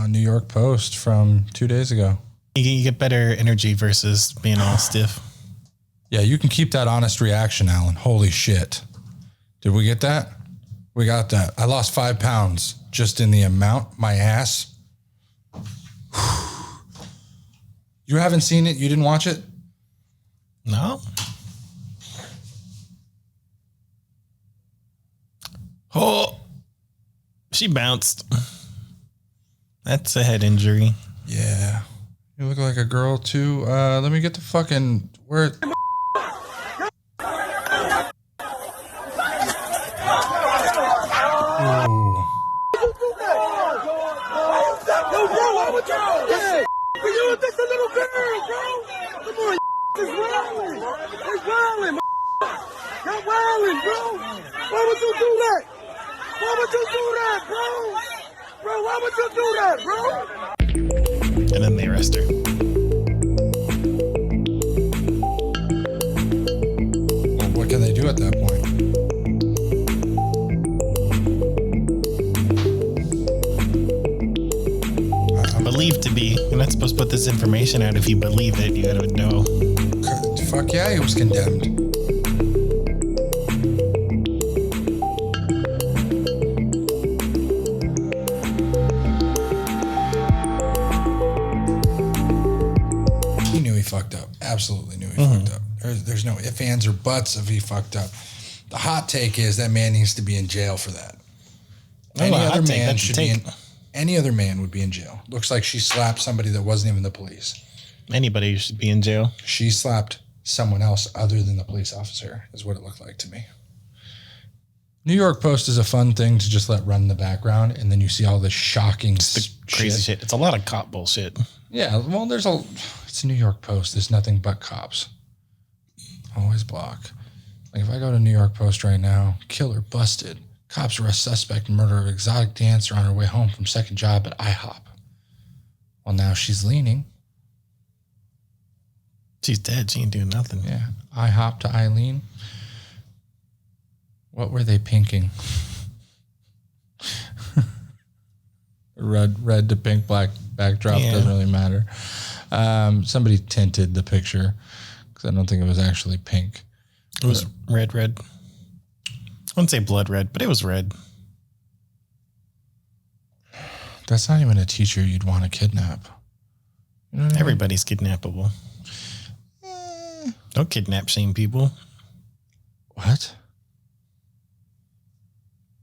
New York Post from 2 days ago. You get better energy versus being all stiff. Yeah, you can keep that honest reaction, Alan. Holy shit. Did we get that? We got that. I lost 5 pounds just in the amount. My ass. You haven't seen it? You didn't watch it? No. Oh, she bounced. That's a head injury. Yeah. You look like a girl too. Let me get the fucking where. Ooh. You think the little girl, bro? Come on, it's wildin'. It's wildin', you're wildin', bro. Why would you do that? Why would you do that, bro? Bro, why would you do that, bro? And then they arrest her. Well, what can they do at that point? Believed to be. You're not supposed to put this information out if you believe it. You gotta know. Fuck yeah, he was condemned. He knew he fucked up. Absolutely knew he fucked up. There's no ifs, ands, or buts if he fucked up. The hot take is that man needs to be in jail for that. Any other man should be in... Any other man would be in jail. Looks like she slapped somebody that wasn't even the police. Anybody should be in jail. She slapped someone else other than the police officer, is what it looked like to me. New York Post is a fun thing to just let run in the background, and then you see all this shocking crazy shit. It's a lot of cop bullshit. Yeah, well, it's New York Post. There's nothing but cops. Always block. Like if I go to New York Post right now, killer busted. Cops arrest suspect in murder of exotic dancer on her way home from second job at IHOP. Well, now she's leaning. She's dead. She ain't doing nothing. Yeah. IHOP to Eileen. What were they pinking? red to pink, black backdrop. Yeah. Doesn't really matter. Somebody tinted the picture because I don't think it was actually pink. It was red. I wouldn't say blood red, but it was red. That's not even a teacher you'd want to kidnap. You know what Everybody's kidnappable. Don't kidnap shame people. What?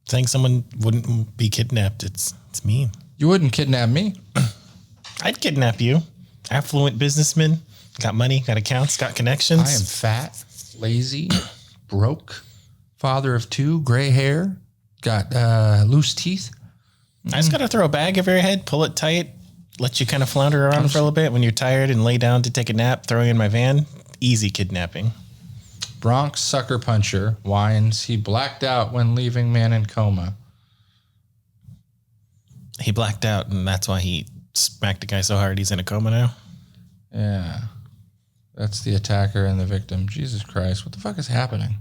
Saying someone wouldn't be kidnapped, it's mean. You wouldn't kidnap me? I'd kidnap you. Affluent businessman, got money, got accounts, got connections. I am fat, lazy, broke. Father of 2, gray hair, got loose teeth. I just got to throw a bag over your head, pull it tight, let you kind of flounder around for a little bit. When you're tired and lay down to take a nap, throw you in my van. Easy kidnapping. Bronx sucker puncher whines he blacked out when leaving man in coma. He blacked out, and that's why he smacked the guy so hard he's in a coma now. Yeah. That's the attacker and the victim. Jesus Christ, what the fuck is happening?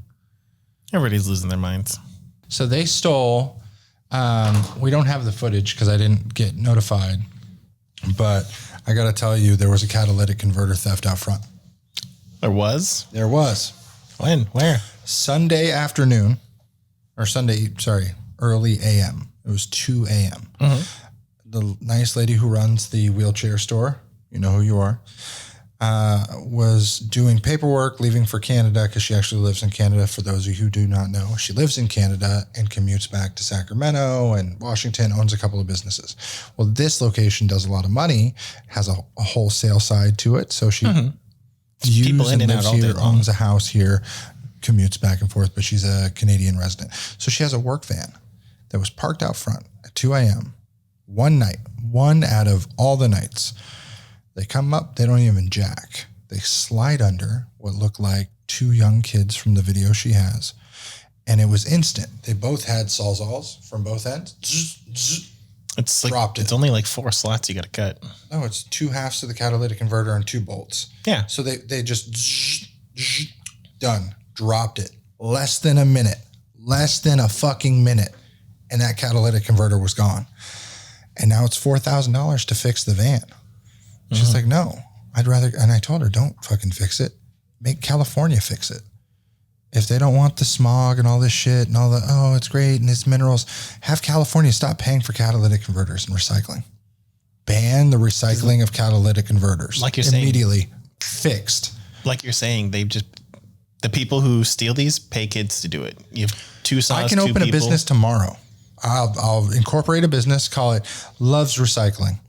Everybody's losing their minds. So they stole, we don't have the footage because I didn't get notified, but I got to tell you, there was a catalytic converter theft out front. There was? There was. When? Where? Sunday afternoon, or early a.m. It was 2 a.m. Mm-hmm. The nice lady who runs the wheelchair store, you know who you are, was doing paperwork, leaving for Canada because she actually lives in Canada. For those of you who do not know, she lives in Canada and commutes back to Sacramento and Washington, owns a couple of businesses. Well, this location does a lot of money, has a wholesale side to it. So she lives here, owns a house here, commutes back and forth, but she's a Canadian resident. So she has a work van that was parked out front at 2 a.m. one night, one out of all the nights. They come up, they don't even jack. They slide under what looked like 2 young kids from the video she has. And it was instant. They both had sawzalls from both ends. It's like, dropped it. It's only like 4 slots you got to cut. No, it's 2 halves to the catalytic converter and 2 bolts. Yeah. So they just done, dropped it. Less than a fucking minute. And that catalytic converter was gone. And now it's $4,000 to fix the van. She's like, no, I'd rather, and I told her, don't fucking fix it. Make California fix it. If they don't want the smog and all this shit and all the, oh, it's great and it's minerals, have California stop paying for catalytic converters and recycling. Ban the recycling of catalytic converters. Like you're saying. Immediately fixed. Like you're saying, the people who steal these pay kids to do it. You have two saws, I can open a business tomorrow. I'll incorporate a business, call it Loves Recycling.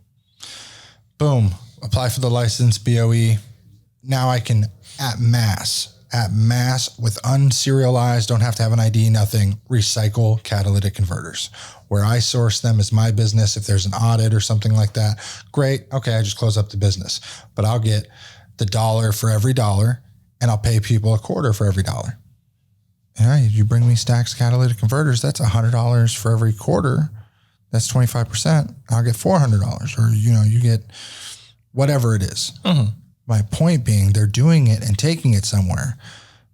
Boom. Apply for the license, BOE. Now I can, at mass, with unserialized, don't have to have an ID, nothing, recycle catalytic converters. Where I source them is my business. If there's an audit or something like that, great. Okay, I just close up the business. But I'll get the $1 for every $1, and I'll pay people $0.25 for every $1. All right, you bring me stacks of catalytic converters, that's $100 for every quarter. That's 25%. I'll get $400, or you get whatever it is. My point being, they're doing it and taking it somewhere.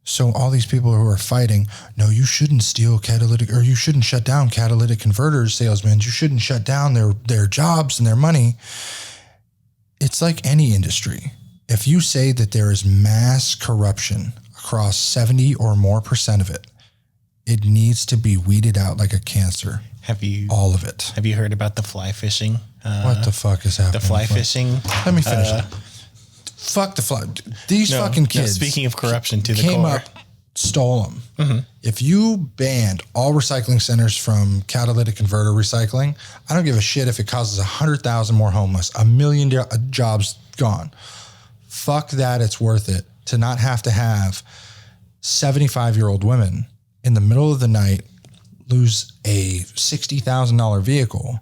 So all these people who are fighting, no, you shouldn't steal catalytic, or you shouldn't shut down catalytic converters salesmen. You shouldn't shut down their jobs and their money. It's like any industry. If you say that there is mass corruption across 70 or more % of it, it needs to be weeded out like a cancer. All of it. Have you heard about the fly fishing? What the fuck is happening? The fly fishing. Let me finish that. Fuck the fly. These fucking kids. Speaking of corruption to the came core. up, stole them. If you banned all recycling centers from catalytic converter recycling, I don't give a shit if it causes 100,000 more homeless, 1 million jobs gone. Fuck that. It's worth it to not have to have 75-year-old women in the middle of the night lose a $60,000 vehicle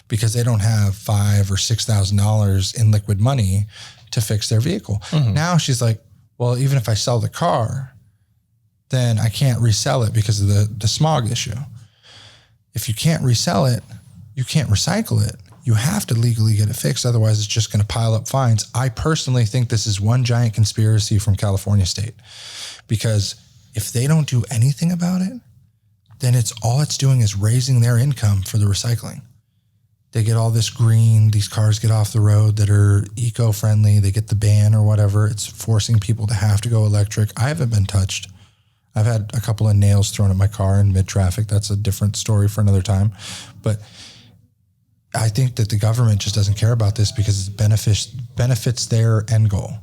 because they don't have $5,000 or $6,000 in liquid money to fix their vehicle. Now she's like, well, even if I sell the car, then I can't resell it because of the smog issue. If you can't resell it, you can't recycle it. You have to legally get it fixed. Otherwise, it's just going to pile up fines. I personally think this is one giant conspiracy from California state, because if they don't do anything about it, then all it's doing is raising their income for the recycling. They get all this green, these cars get off the road that are eco-friendly, they get the ban or whatever. It's forcing people to have to go electric. I haven't been touched. I've had a couple of nails thrown at my car in mid-traffic. That's a different story for another time. But I think that the government just doesn't care about this because it benefits their end goal.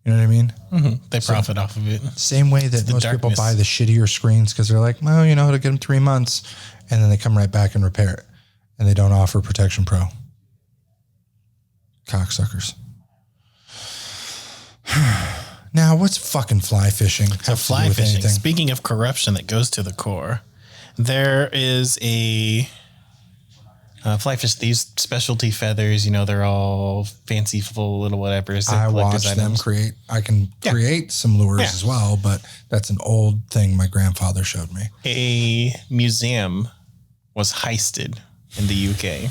You know what I mean? They profit off of it. Same way that most people buy the shittier screens because they're like, well, it'll get them 3 months, and then they come right back and repair it, and they don't offer Protection Pro. Cocksuckers. Now, what's fucking fly fishing? So fly fishing, speaking of corruption that goes to the core, there is a fly fish, these specialty feathers, they're all fanciful little whatevers. I watch them create. I can create some lures as well, but that's an old thing my grandfather showed me. A museum was heisted in the UK.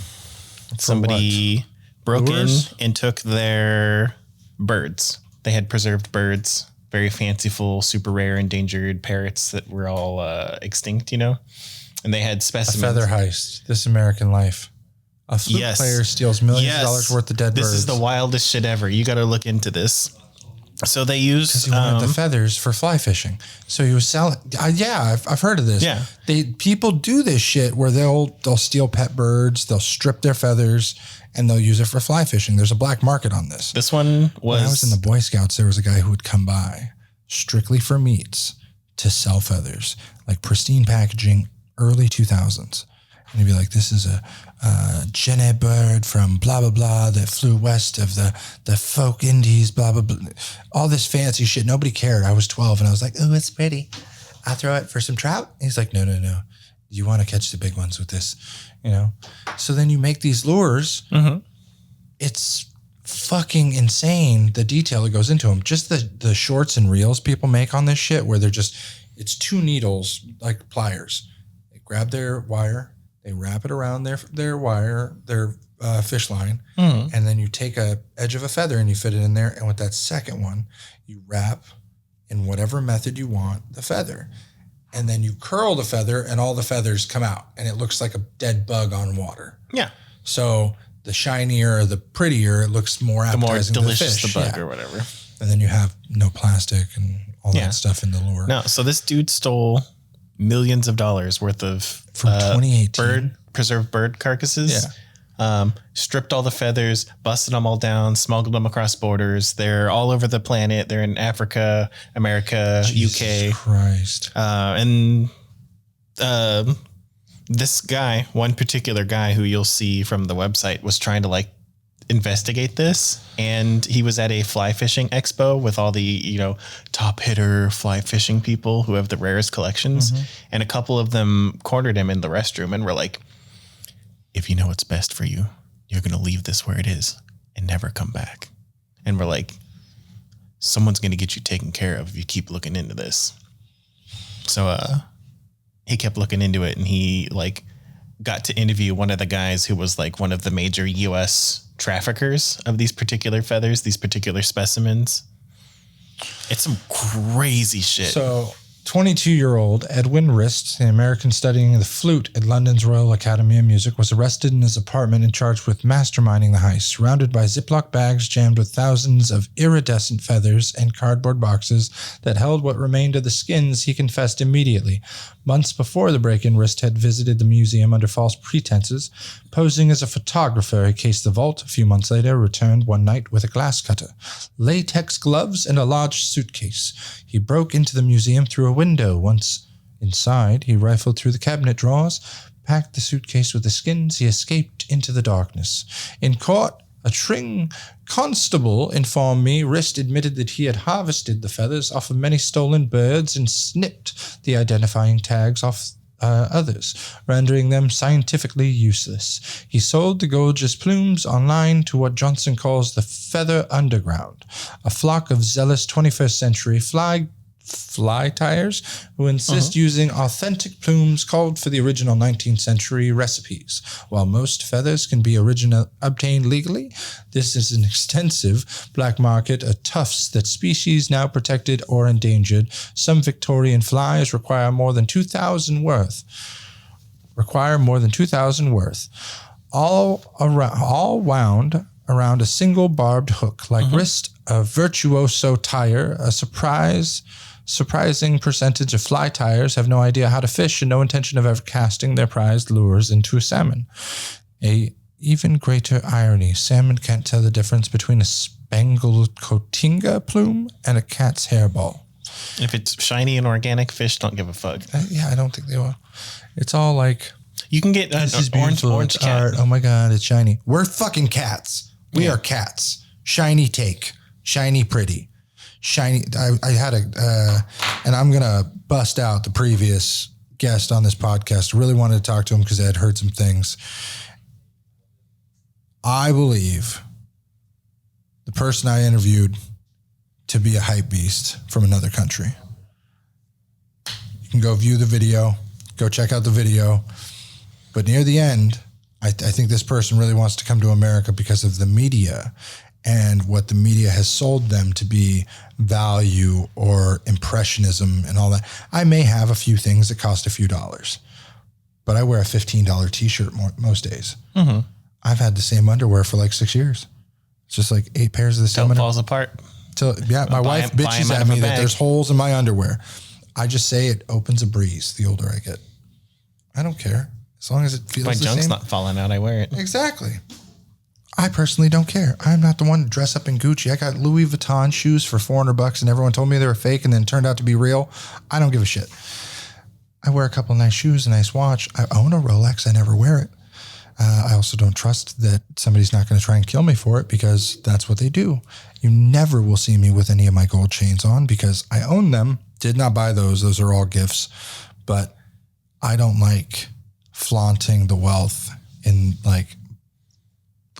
Somebody broke in and took their birds. They had preserved birds, very fanciful, super rare, endangered parrots that were all extinct, and they had specimens. A feather heist. This American Life. A flute player steals millions of dollars worth of dead birds. This is the wildest shit ever. You got to look into this. So they used... Because he wanted the feathers for fly fishing. So he was selling... I've heard of this. Yeah. People do this shit where they'll steal pet birds, they'll strip their feathers, and they'll use it for fly fishing. There's a black market on this. This one was... When I was in the Boy Scouts, there was a guy who would come by strictly for meats to sell feathers, like pristine packaging, early 2000s. And he'd be like, this is a Jenny bird from blah, blah, blah that flew west of the folk Indies, blah, blah, blah. All this fancy shit. Nobody cared. I was 12 and I was like, oh, it's pretty. I'll throw it for some trout. And he's like, no. You want to catch the big ones with this, So then you make these lures. It's fucking insane, the detail that goes into them. Just the shorts and reels people make on this shit where it's 2 needles like pliers. They grab their wire, they wrap it around their wire, their fish line, and then you take a edge of a feather and you fit it in there. And with that second one, you wrap in whatever method you want the feather. And then you curl the feather and all the feathers come out and it looks like a dead bug on water. Yeah. So the shinier, the prettier, it looks more appetizing. The more delicious fish. the bug or whatever. And then you have no plastic and all that stuff in the lure. No, so this dude stole millions of dollars worth of from 2018 preserved bird carcasses. Yeah. Stripped all the feathers, busted them all down, smuggled them across borders. They're all over the planet. They're in Africa, America, Jesus UK. Christ. This guy, one particular guy who you'll see from the website, was trying to like investigate this, and he was at a fly fishing expo with all the top hitter fly fishing people who have the rarest collections, and a couple of them cornered him in the restroom and were like, if you know what's best for you, you're going to leave this where it is and never come back. And we're like, someone's going to get you taken care of if you keep looking into this. So he kept looking into it, and he like got to interview one of the guys who was like one of the major U.S. traffickers of these particular feathers, these particular specimens. It's some crazy shit. So 22-year-old Edwin Rist, an American studying the flute at London's Royal Academy of Music, was arrested in his apartment and charged with masterminding the heist. Surrounded by Ziploc bags jammed with thousands of iridescent feathers and cardboard boxes that held what remained of the skins, he confessed immediately. Months before the break-in, Rist had visited the museum under false pretenses, posing as a photographer. He cased the vault. A few months later, returned one night with a glass cutter, latex gloves, and a large suitcase. He broke into the museum through a window. Once inside, he rifled through the cabinet drawers, packed the suitcase with the skins. He escaped into the darkness. In court, a Tring constable informed me Rist admitted that he had harvested the feathers off of many stolen birds and snipped the identifying tags off others, rendering them scientifically useless. He sold the gorgeous plumes online to what Johnson calls the feather underground, a flock of zealous 21st century fly tyers who insist using authentic plumes called for the original 19th century recipes. While most feathers can be obtained legally, this is an extensive black market of tufts that species now protected or endangered. Some Victorian flies require more than 2,000 worth. All wound around a single barbed hook. Like Rist, a virtuoso tyer, a surprising percentage of fly tyers have no idea how to fish and no intention of ever casting their prized lures into a salmon. A even greater irony, salmon can't tell the difference between a spangled cotinga plume and a cat's hairball. If it's shiny and organic, fish don't give a fuck. I don't think they will. It's all like, you can get an orange cat. Art. Oh my God, it's shiny. We're fucking cats. We are cats. Shiny take. Shiny pretty. Shiny. I had and I'm going to bust out the previous guest on this podcast. Really wanted to talk to him because I had heard some things. I believe the person I interviewed to be a hype beast from another country. You can go view the video, go check out the video. But near the end, I think this person really wants to come to America because of the media and what the media has sold them to be value or impressionism and all that. I may have a few things that cost a few dollars, but I wear a $15 t-shirt most days. Mm-hmm. I've had the same underwear for like 6 years. It's just like 8 pairs of the same underwear. Falls apart. My wife bitches at me that there's holes in my underwear. I just say it opens a breeze the older I get. I don't care. As long as it feels the same. My junk's not falling out, I wear it. Exactly. I personally don't care. I'm not the one to dress up in Gucci. I got Louis Vuitton shoes for $400 and everyone told me they were fake and then it turned out to be real. I don't give a shit. I wear a couple nice shoes, a nice watch. I own a Rolex. I never wear it. I also don't trust that somebody's not going to try and kill me for it because that's what they do. You never will see me with any of my gold chains on because I own them. Did not buy those. Those are all gifts. But I don't like flaunting the wealth in like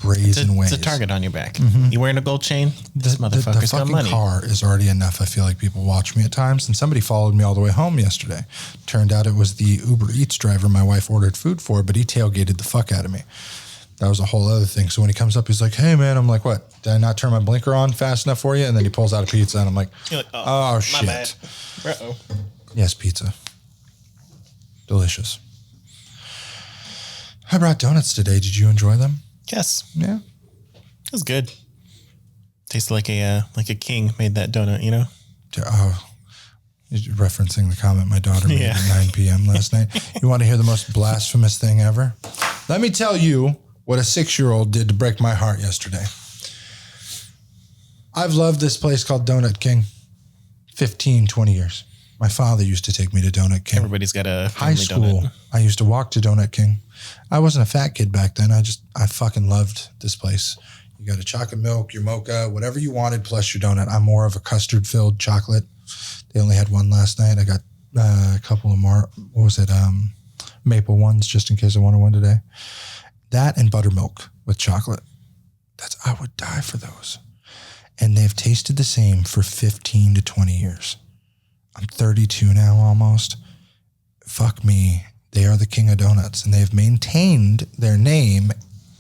brazen ways. It's a target on your back. Mm-hmm. You wearing a gold chain? This motherfucker's got money. The car is already enough. I feel like people watch me at times, and somebody followed me all the way home yesterday. Turned out it was the Uber Eats driver my wife ordered food for, but he tailgated the fuck out of me. That was a whole other thing. So when he comes up, he's like, "Hey man," I'm like, "What? Did I not turn my blinker on fast enough for you?" And then he pulls out a pizza, and I'm like, "Oh shit." Bad. Yes, pizza. Delicious. I brought donuts today. Did you enjoy them? Yes. Yeah. It was good. Tasted like a king made that donut, you know? Oh, you're referencing the comment my daughter made at 9 p.m. last night. You want to hear the most blasphemous thing ever? Let me tell you what a 6-year-old did to break my heart yesterday. I've loved this place called Donut King 15, 20 years. My father used to take me to Donut King. Everybody's got a high school. Donut. I used to walk to Donut King. I wasn't a fat kid back then. I fucking loved this place. You got a chocolate milk, your mocha, whatever you wanted, plus your donut. I'm more of a custard-filled chocolate. They only had one last night. I got a couple of more. What was it? Maple ones, just in case I wanted one today. That and buttermilk with chocolate. I would die for those. And they've tasted the same for 15 to 20 years. I'm 32 now almost. Fuck me. They are the king of donuts, and they've maintained their name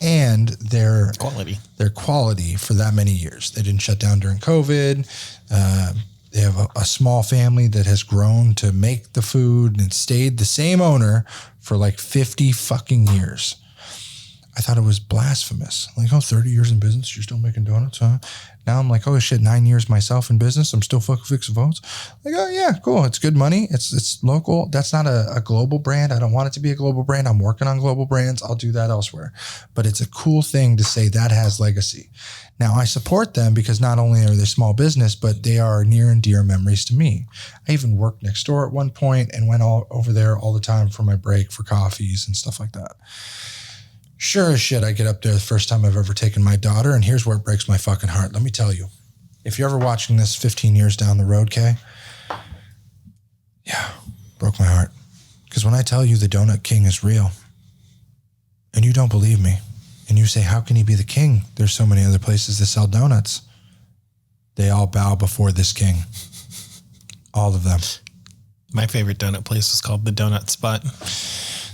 and their quality for that many years. They didn't shut down during COVID. They have a small family that has grown to make the food and stayed the same owner for like 50 fucking years. I thought it was blasphemous. Like, 30 years in business, you're still making donuts, huh? Now I'm like, oh shit, 9 years myself in business, I'm still fucking fixing phones. Like, oh yeah, cool. It's good money. It's local. That's not a global brand. I don't want it to be a global brand. I'm working on global brands. I'll do that elsewhere. But it's a cool thing to say that has legacy. Now I support them because not only are they small business, but they are near and dear memories to me. I even worked next door at one point and went all over there all the time for my break for coffees and stuff like that. Sure as shit, I get up there the first time I've ever taken my daughter, and here's where it breaks my fucking heart. Let me tell you, if you're ever watching this 15 years down the road, Kay, yeah, broke my heart. Because when I tell you the Donut King is real, and you don't believe me, and you say, how can he be the king? There's so many other places that sell donuts. They all bow before this king. All of them. My favorite donut place is called the Donut Spot.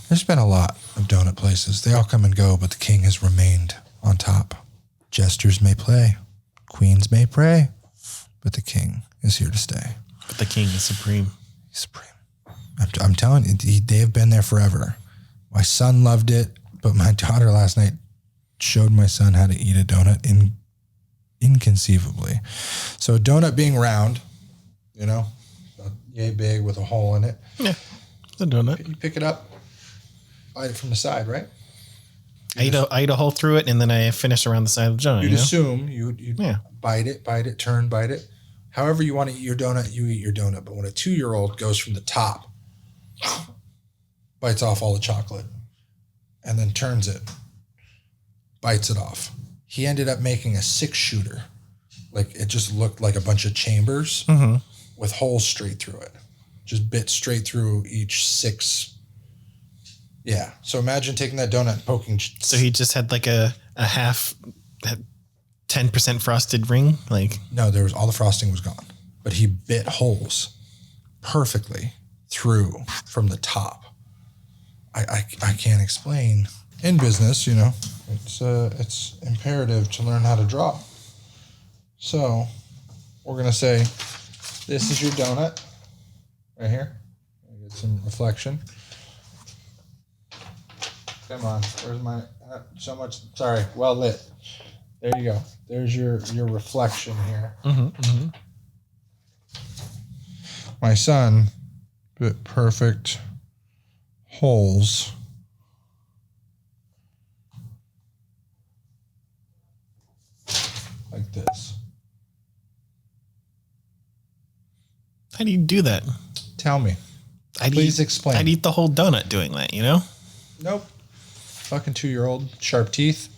There's been a lot of donut places. They all come and go, but the king has remained on top. Jesters may play, queens may pray, but the king is here to stay. But the king is supreme. He's supreme. I'm telling you, they have been there forever. My son loved it, but my daughter last night showed my son how to eat a donut inconceivably. So a donut being round, yay big with a hole in it. Yeah, it's a donut. You pick it up. Bite it from the side, right? I eat a hole through it, and then I finish around the side of the donut. You'd assume you'd bite it, turn, bite it. However you want to eat your donut, you eat your donut. But when a 2-year-old goes from the top, bites off all the chocolate, and then turns it, bites it off. He ended up making a 6-shooter. Like, it just looked like a bunch of chambers with holes straight through it. Just bit straight through each 6. Yeah. So imagine taking that donut and poking. So he just had like a half 10% frosted ring? No, all the frosting was gone, but he bit holes perfectly through from the top. I can't explain. In business, it's imperative to learn how to draw. So we're going to say, this is your donut right here. Get some reflection. Come on, where's my, sorry, well lit. There you go. There's your reflection here. My son bit perfect holes like this. How do you do that? Tell me. Please explain. I'd eat the whole donut doing that, Nope. Fucking 2-year-old, sharp teeth.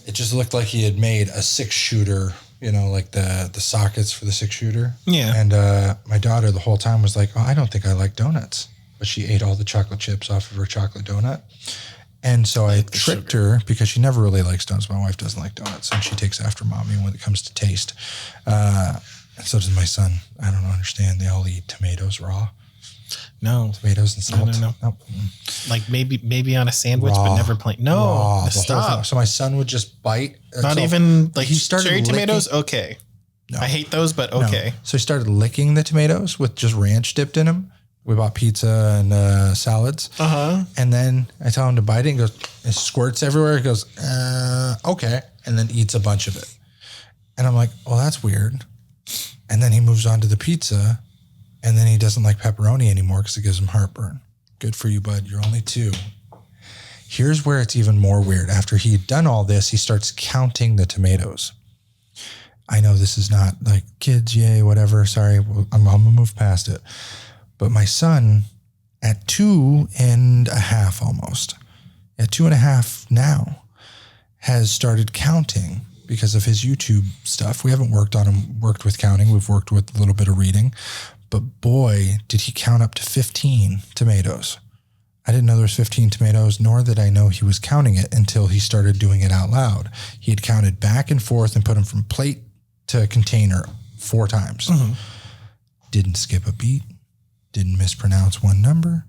It just looked like he had made a 6-shooter, like the sockets for the 6-shooter. Yeah. And my daughter the whole time was like, oh, I don't think I like donuts. But she ate all the chocolate chips off of her chocolate donut. And so I tricked her because she never really likes donuts. My wife doesn't like donuts, and she takes after mommy when it comes to taste. And so does my son. I don't understand. They all eat tomatoes raw. No. Tomatoes and salt. No. Nope. Like maybe on a sandwich, raw, but never plain. No, raw, stop. So my son would just bite. Not even like he started cherry licking, tomatoes. Okay. No. I hate those, but okay. No. So he started licking the tomatoes with just ranch dipped in them. We bought pizza and salads. And then I tell him to bite it and goes, it squirts everywhere. He goes, okay. And then eats a bunch of it. And I'm like, well, that's weird. And then he moves on to the pizza. And then he doesn't like pepperoni anymore because it gives him heartburn. Good for you, bud. You're only 2. Here's where it's even more weird. After he had done all this, he starts counting the tomatoes. I know this is not like kids, yay, whatever. Sorry, I'm going to move past it. But my son, at 2.5 almost, at 2.5 now, has started counting because of his YouTube stuff. We haven't worked with counting. We've worked with a little bit of reading. But boy, did he count up to 15 tomatoes. I didn't know there was 15 tomatoes, nor did I know he was counting it until he started doing it out loud. He had counted back and forth and put them from plate to container 4 times. Didn't skip a beat. Didn't mispronounce one number.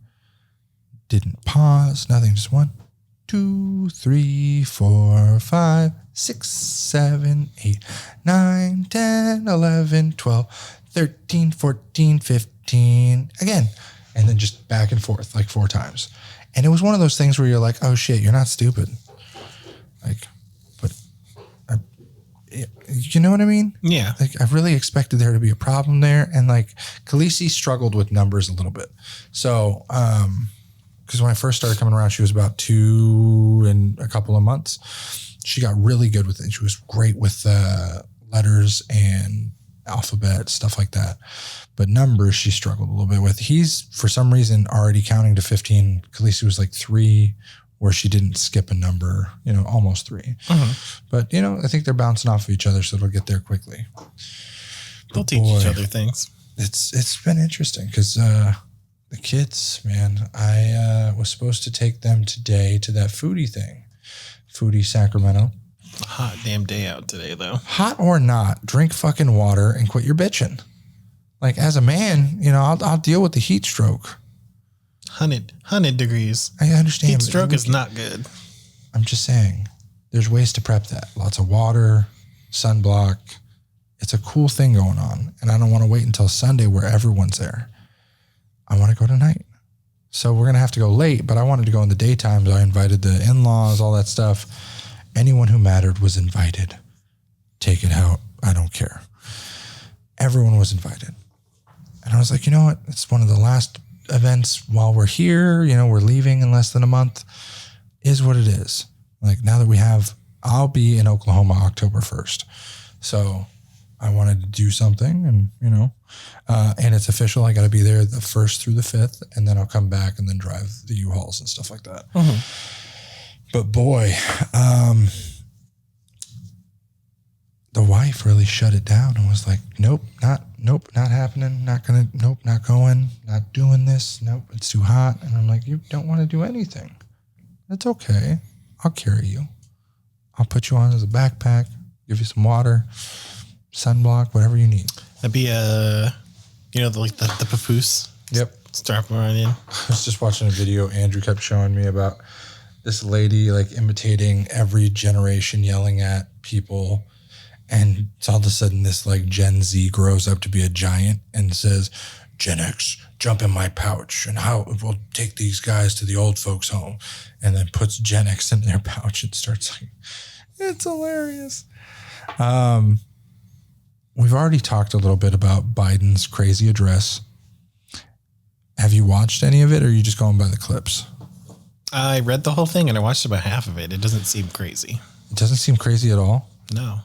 Didn't pause. Nothing. Just 1, 2, 3, 4, 5, 6, 7, 8, 9, 10, 11, 12, 13, 14, 15. Again. And then just back and forth like 4 times. And it was one of those things where you're like, oh shit, you're not stupid. Like, but you know what I mean? Yeah. Like I really expected there to be a problem there. And like Khaleesi struggled with numbers a little bit. So, because when I first started coming around, she was about 2 and a couple of months. She got really good with it. She was great with letters and alphabet, stuff like that. But numbers, she struggled a little bit with. He's, for some reason, already counting to 15. Khaleesi was like 3, where she didn't skip a number, almost 3. But, I think they're bouncing off of each other, so it'll get there quickly. They'll teach each other things. It's been interesting because the kids, man, I was supposed to take them today to that foodie thing. Foodie Sacramento. Hot damn day out today, though. Hot or not, drink fucking water and quit your bitching. Like, as a man, I'll deal with the heat stroke. 100 degrees. I understand. Heat stroke is not good. I'm just saying, there's ways to prep that. Lots of water, sunblock. It's a cool thing going on. And I don't want to wait until Sunday where everyone's there. I want to go tonight. So we're going to have to go late, but I wanted to go in the daytime. So I invited the in-laws, all that stuff. Anyone who mattered was invited. Take it out. I don't care. Everyone was invited. And I was like, you know what? It's one of the last events while we're here. We're leaving in less than a month. Is what it is. Like now that I'll be in Oklahoma October 1st. So I wanted to do something and, and it's official. I got to be there the 1st through the 5th and then I'll come back and then drive the U-Hauls and stuff like that. But boy, the wife really shut it down and was like, nope, not happening. Not going, not doing this. Nope, it's too hot. And I'm like, you don't want to do anything. That's okay. I'll carry you. I'll put you on as a backpack, give you some water, sunblock, whatever you need. That'd be the papoose. Yep. Strap around in. I was just watching a video Andrew kept showing me about this lady like imitating every generation, yelling at people. And all of a sudden this like Gen Z grows up to be a giant and says, Gen X, jump in my pouch and how we'll take these guys to the old folks home. And then puts Gen X in their pouch and starts like, it's hilarious. We've already talked a little bit about Biden's crazy address. Have you watched any of it or are you just going by the clips? I read the whole thing and I watched about half of it. It doesn't seem crazy. It doesn't seem crazy at all? No.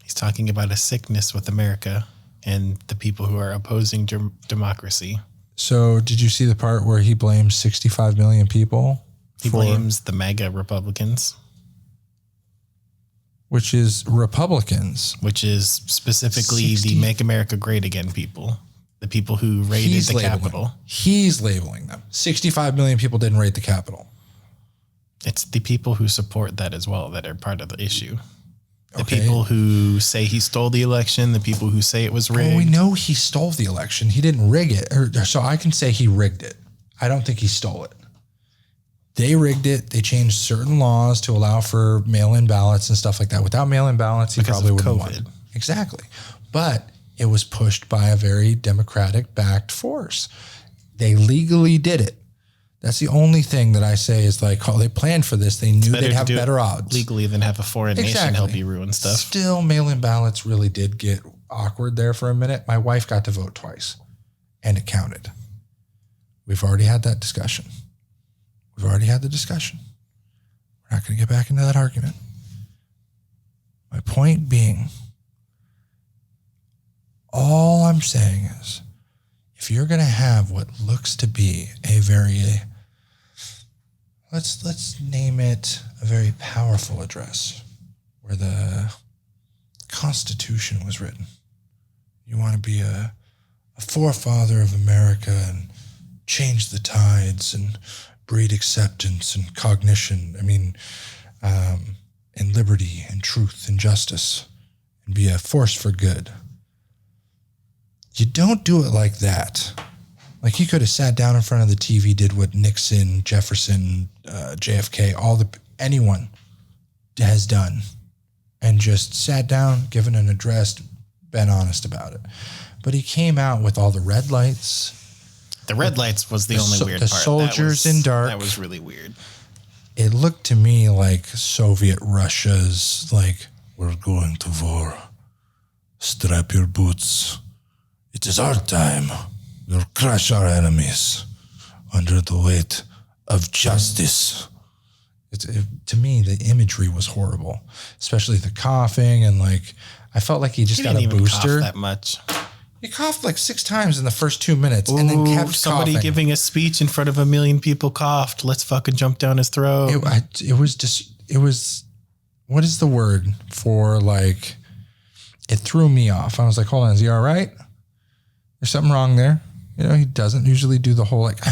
He's talking about a sickness with America and the people who are opposing democracy. So did you see the part where he blames 65 million people? He blames the MAGA Republicans. Which is Republicans. Which is specifically the Make America Great Again people. The people who raided the Capitol. He's labeling them. 65 million people didn't raid the Capitol. It's the people who support that as well that are part of the issue. The people who say he stole the election, the people who say it was rigged. Well, we know he stole the election. He didn't rig it. So I can say he rigged it. I don't think he stole it. They rigged it. They changed certain laws to allow for mail-in ballots and stuff like that. Without mail-in ballots, he probably wouldn't have won. Exactly. But it was pushed by a very Democratic-backed force. They legally did it. That's the only thing that I say is like, oh, they planned for this. They knew they'd have better odds. Legally than have a foreign nation help you ruin stuff. Still, mail-in ballots really did get awkward there for a minute. My wife got to vote twice, and it counted. We've already had that discussion. We've already had the discussion. We're not going to get back into that argument. My point being, all I'm saying is, if you're going to have what looks to be a very, let's name it a very powerful address where the Constitution was written. You want to be a forefather of America and change the tides and breed acceptance and cognition. I mean, and liberty and truth and justice and be a force for good. You don't do it like that. Like he could have sat down in front of the TV, did what Nixon, Jefferson, JFK, anyone has done, and just sat down, given an address, been honest about it. But he came out with all the red lights. The red lights was the only weird part. The soldiers in dark. That was really weird. It looked to me like Soviet Russia's like, we're going to war. Strap your boots. It is our time. We'll crush our enemies under the weight of justice. To me, the imagery was horrible, especially the coughing and like, I felt like he just got a booster. Cough that much. He coughed like 6 times in the first 2 minutes and then kept somebody coughing. Giving a speech in front of 1 million people coughed. Let's fucking jump down his throat. It was, what is the word for like, it threw me off. I was like, hold on, is he all right? There's something wrong there. You know, he doesn't usually do the whole like,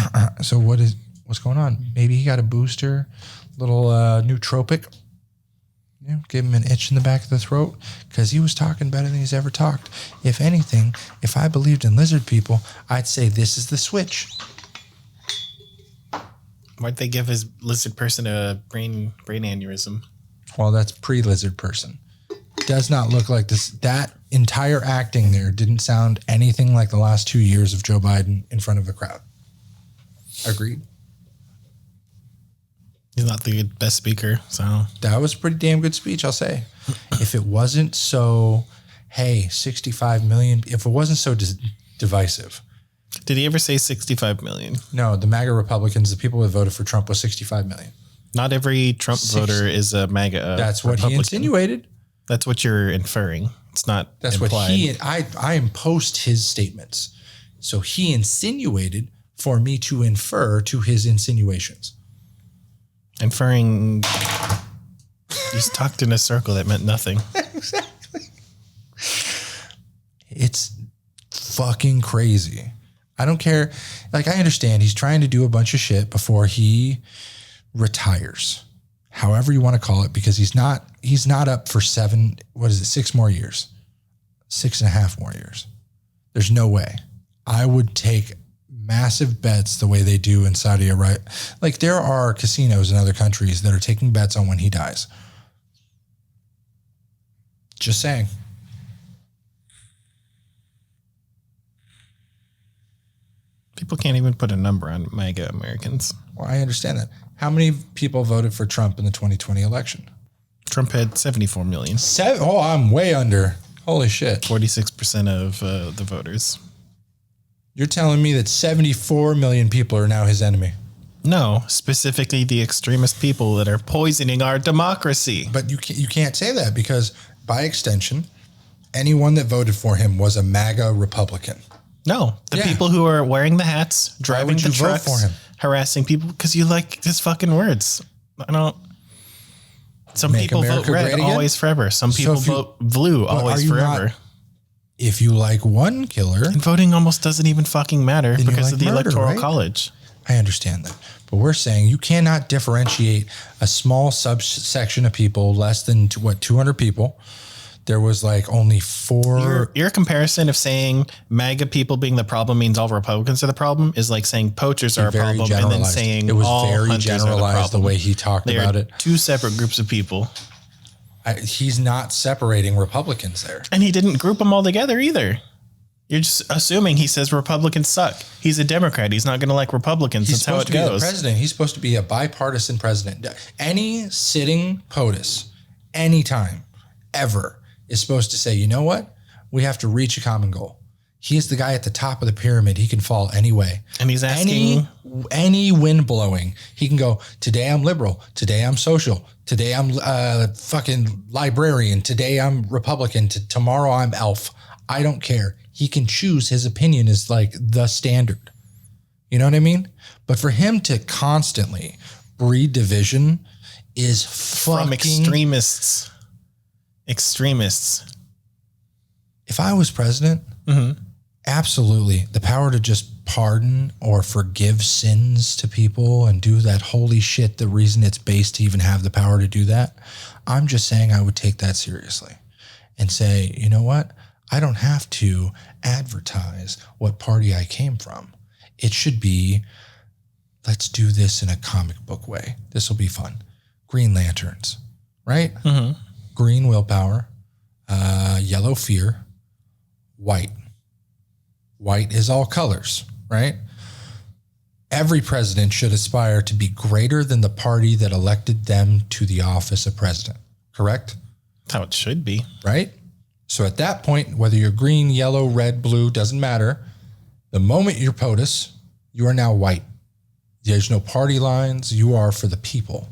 so what's going on? Maybe he got a booster, little nootropic. You know, give him an itch in the back of the throat because he was talking better than he's ever talked. If anything, if I believed in lizard people, I'd say this is the switch. Why'd they give his lizard person a brain aneurysm? Well, that's pre-lizard person. Does not look like this. That entire acting there didn't sound anything like the last 2 years of Joe Biden in front of a crowd. Agreed. He's not the best speaker, so. That was a pretty damn good speech, I'll say. If it wasn't so, hey, 65 million, if it wasn't so divisive. Did he ever say 65 million? No, the MAGA Republicans, the people that voted for Trump was 65 million. Not every Trump voter is a MAGA That's what Republican. He insinuated. That's what you're inferring. It's not That's implied. I imposed his statements. So he insinuated for me to infer to his insinuations. Inferring, he's talked in a circle that meant nothing. Exactly. It's fucking crazy. I don't care. Like, I understand he's trying to do a bunch of shit before he retires. However you want to call it, because he's not up for 6 more years. 6.5 more years. There's no way. I would take massive bets the way they do in Saudi Arabia. Like, there are casinos in other countries that are taking bets on when he dies. Just saying. People can't even put a number on MAGA Americans. Well, I understand that. How many people voted for Trump in the 2020 election? Trump had 74 million. I'm way under. Holy shit. 46% of the voters. You're telling me that 74 million people are now his enemy? No, specifically the extremist people that are poisoning our democracy. But you can't say that because, by extension, anyone that voted for him was a MAGA Republican. No, the people who are wearing the hats, driving the trucks, vote for him? Harassing people because you like his fucking words. I don't. Some Make people America vote red, great again? always forever. Some people vote blue, always forever. If you like one killer, and voting almost doesn't even fucking matter because like of the murder, Electoral right? College. I understand that. But we're saying you cannot differentiate a small subsection of people, less than 200 people. There was like only 4. Your comparison of saying MAGA people being the problem means all Republicans are the problem is like saying poachers are a problem and then saying it was all very hunters generalized are the problem. The way he talked They about are it. 2 separate groups of people. He's not separating Republicans there. And he didn't group them all together either. You're just assuming he says Republicans suck. He's a Democrat. He's not going to like Republicans. He's That's how it supposed to be goes. the president. He's supposed to be a bipartisan president. Any sitting POTUS, anytime, ever, is supposed to say, you know what? We have to reach a common goal. He's the guy at the top of the pyramid. He can fall any way. And he's asking any wind blowing. He can go, today I'm liberal. Today I'm social. Today I'm fucking librarian. Today I'm Republican. Tomorrow I'm elf. I don't care. He can choose. His opinion is like the standard. You know what I mean? But for him to constantly breed division is fucking... From extremists. Extremists. If I was president, absolutely. The power to just pardon or forgive sins to people and do that holy shit, the reason it's based to even have the power to do that, I'm just saying I would take that seriously and say, you know what? I don't have to advertise what party I came from. It should be, let's do this in a comic book way. This will be fun. Green Lanterns, right? Green willpower, yellow fear, white. White is all colors, right? Every president should aspire to be greater than the party that elected them to the office of president, correct? That's how it should be. Right? So at that point, whether you're green, yellow, red, blue, doesn't matter. The moment you're POTUS, you are now white. There's no party lines. You are for the people.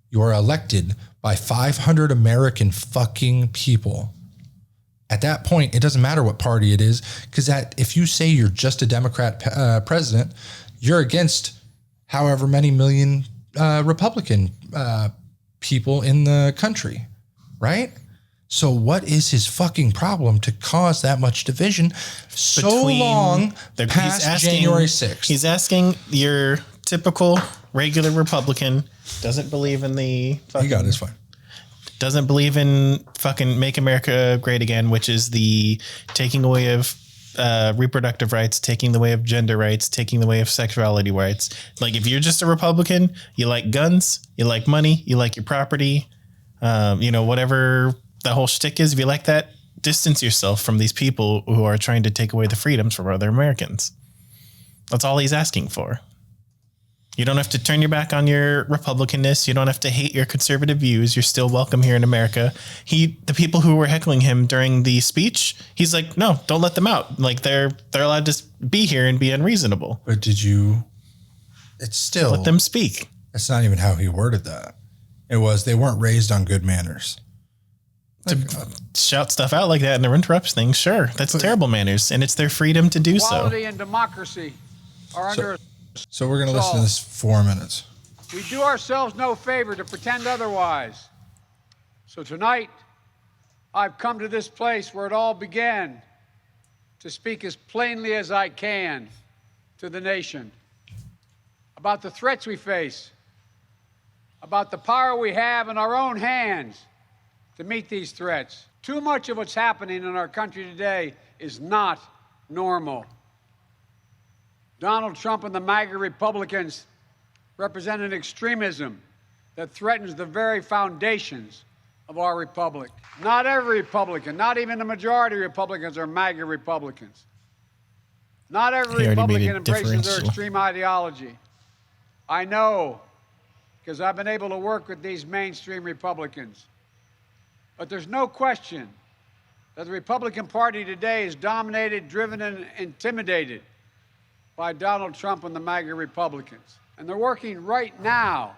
You are elected by 500 American fucking people. At that point, it doesn't matter what party it is, because if you say you're just a Democrat president, you're against however many million Republican people in the country, right? So what is his fucking problem to cause that much division so long past January 6th? He's asking your typical regular Republican, doesn't believe in the fucking... You got it, it's fine. Doesn't believe in fucking Make America Great Again, which is the taking away of reproductive rights, taking away of gender rights, taking away of sexuality rights. Like, if you're just a Republican, you like guns, you like money, you like your property, whatever the whole shtick is. If you like that, distance yourself from these people who are trying to take away the freedoms from other Americans. That's all he's asking for. You don't have to turn your back on your Republicanness. You don't have to hate your conservative views. You're still welcome here in America. The people who were heckling him during the speech, he's like, no, don't let them out. Like, they're allowed to be here and be unreasonable. But it's still... Let them speak. That's not even how he worded that. It was, they weren't raised on good manners. To shout stuff out like that and to interrupt things, sure. That's terrible manners, and it's their freedom to do so. Equality and democracy are under... So we're going to listen to this for 4 minutes. We do ourselves no favor to pretend otherwise. So tonight, I've come to this place where it all began to speak as plainly as I can to the nation about the threats we face, about the power we have in our own hands to meet these threats. Too much of what's happening in our country today is not normal. Donald Trump and the MAGA Republicans represent an extremism that threatens the very foundations of our republic. Not every Republican, not even the majority of Republicans are MAGA Republicans. Not every Republican embraces their extreme ideology. I know, because I've been able to work with these mainstream Republicans. But there's no question that the Republican Party today is dominated, driven, and intimidated by Donald Trump and the MAGA Republicans. And they're working right now,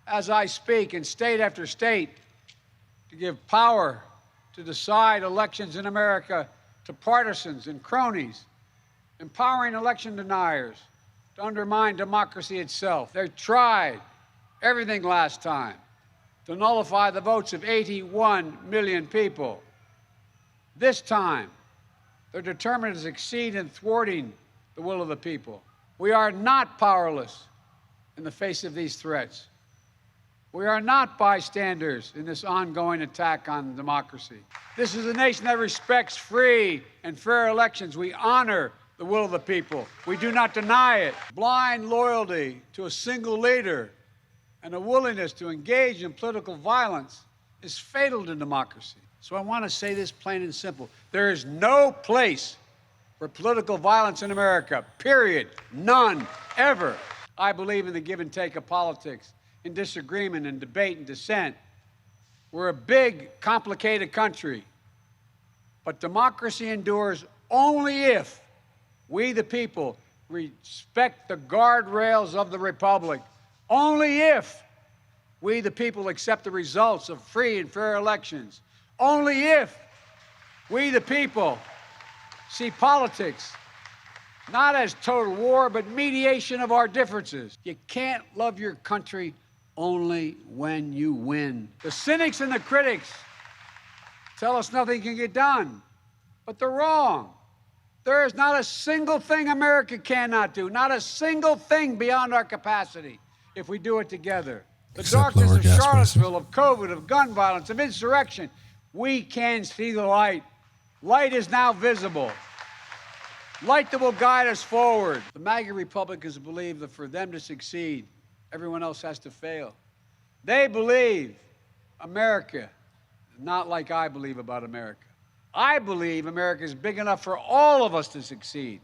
as I speak, in state after state, to give power to decide elections in America to partisans and cronies, empowering election deniers to undermine democracy itself. They tried everything last time to nullify the votes of 81 million people. This time, they're determined to succeed in thwarting the will of the people. We are not powerless in the face of these threats. We are not bystanders in this ongoing attack on democracy. This is a nation that respects free and fair elections. We honor the will of the people. We do not deny it. Blind loyalty to a single leader and a willingness to engage in political violence is fatal to democracy. So I want to say this plain and simple. There is no place for political violence in America. Period. None. Ever. I believe in the give and take of politics, in disagreement and debate and dissent. We're a big, complicated country. But democracy endures only if we, the people, respect the guardrails of the republic. Only if we, the people, accept the results of free and fair elections. Only if we, the people, see politics not as total war, but mediation of our differences. You can't love your country only when you win. The cynics and the critics tell us nothing can get done, but they're wrong. There is not a single thing America cannot do, not a single thing beyond our capacity if we do it together. The Except darkness lower of gas Charlottesville, of COVID, of gun violence, of insurrection, we can see the light. Light is now visible. Light that will guide us forward. The MAGA Republicans believe that for them to succeed, everyone else has to fail. They believe America, not like I believe about America. I believe America is big enough for all of us to succeed.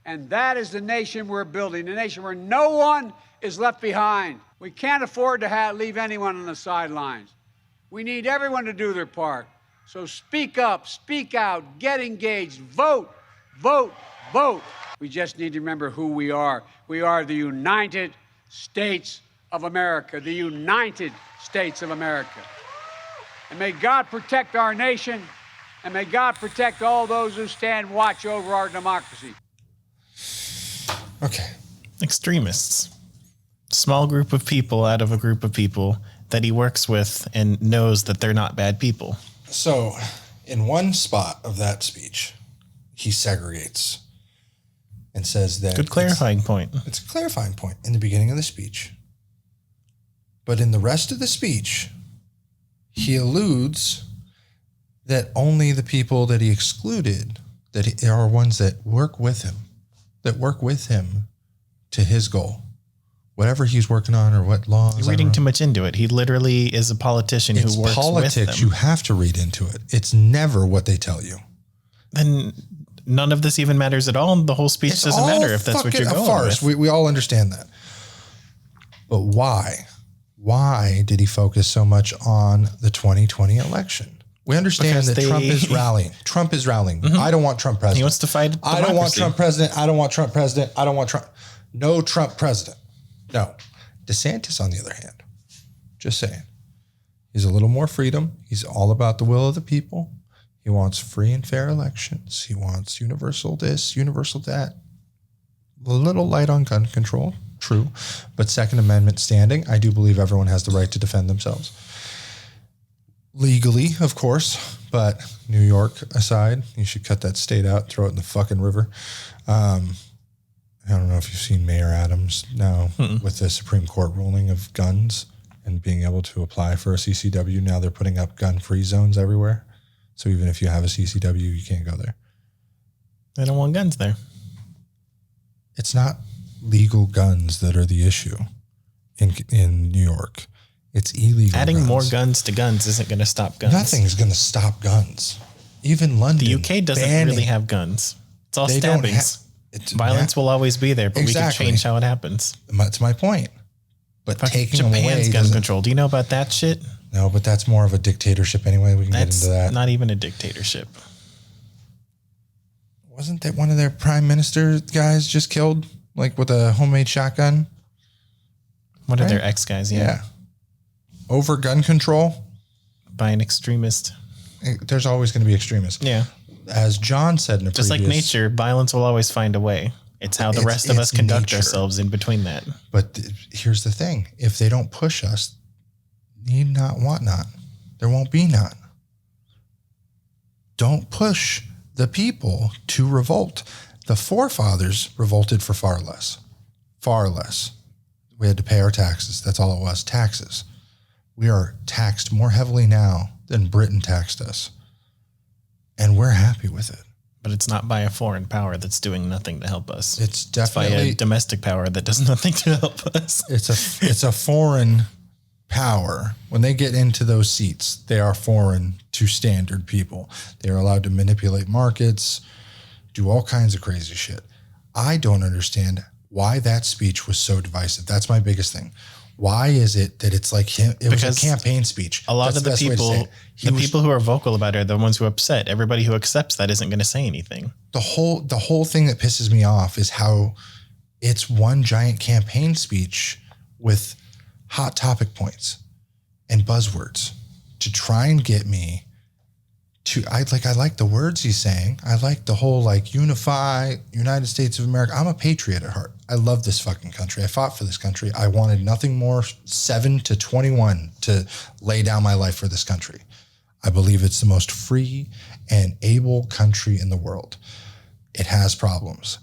And that is the nation we're building, a nation where no one is left behind. We can't afford to leave anyone on the sidelines. We need everyone to do their part. So speak up, speak out, get engaged, vote, vote, vote. We just need to remember who we are. We are the United States of America, the United States of America. And may God protect our nation, and may God protect all those who stand watch over our democracy. Okay. Extremists. Small group of people out of a group of people that he works with and knows that they're not bad people. So in one spot of that speech, he segregates and says that Good clarifying point. It's a clarifying point in the beginning of the speech. But in the rest of the speech, he alludes that only the people that he excluded are ones that work with him to his goal. Whatever he's working on or what laws. You're reading too much into it. He literally is a politician who works politics, with them. you have to read into it. It's never what they tell you. Then none of this even matters at all. And the whole speech doesn't matter if that's what you're going farce. with. We all understand that. But why? Why did he focus so much on the 2020 election? We understand Because that Trump is rallying. Trump is rallying. Mm-hmm. I don't want Trump president. He wants to fight democracy. I don't want Trump president. I don't want Trump president. I don't want Trump. No Trump president. No. DeSantis, on the other hand, just saying, he's a little more freedom. He's all about the will of the people. He wants free and fair elections. He wants universal this, universal that. A little light on gun control, true. But Second Amendment standing, I do believe everyone has the right to defend themselves. Legally, of course, but New York aside, you should cut that state out, throw it in the fucking river. I don't know if you've seen Mayor Adams now with the Supreme Court ruling of guns and being able to apply for a CCW. Now they're putting up gun-free zones everywhere. So even if you have a CCW, you can't go there. They don't want guns there. It's not legal guns that are the issue in New York. It's illegal Adding guns. more guns to guns isn't going to stop guns. Nothing's going to stop guns. Even London. The UK doesn't really have guns. It's all stabbings. Violence will always be there, but we can change how it happens. That's my point. But taking them Japan's away gun control. Do you know about that shit? No, but that's more of a dictatorship anyway. We can get into that. Not even a dictatorship. Wasn't that one of their prime minister guys just killed, like with a homemade shotgun? One of their ex guys, yeah. Over gun control? By an extremist. There's always going to be extremists. Yeah. As John said in a just like nature, violence will always find a way. It's how the rest of us conduct ourselves in between that. But here's the thing. If they don't push us, need not, want not. There won't be none. Don't push the people to revolt. The forefathers revolted for far less. Far less. We had to pay our taxes. That's all it was, taxes. We are taxed more heavily now than Britain taxed us. And we're happy with it. But it's not by a foreign power that's doing nothing to help us. It's definitely by a domestic power that does nothing to help us. It's a foreign power. When they get into those seats, they are foreign to standard people. They are allowed to manipulate markets, do all kinds of crazy shit. I don't understand why that speech was so divisive. That's my biggest thing. Why is it that it's like him? It was a campaign speech. A lot of the people who are vocal about it are the ones who are upset. Everybody who accepts that isn't going to say anything. The whole thing that pisses me off is how it's one giant campaign speech with hot topic points and buzzwords to try and get me to, I like the words he's saying. I like the whole like unify United States of America. I'm a patriot at heart. I love this fucking country. I fought for this country. I wanted nothing more 7 to 21 to lay down my life for this country. I believe it's the most free and able country in the world. It has problems,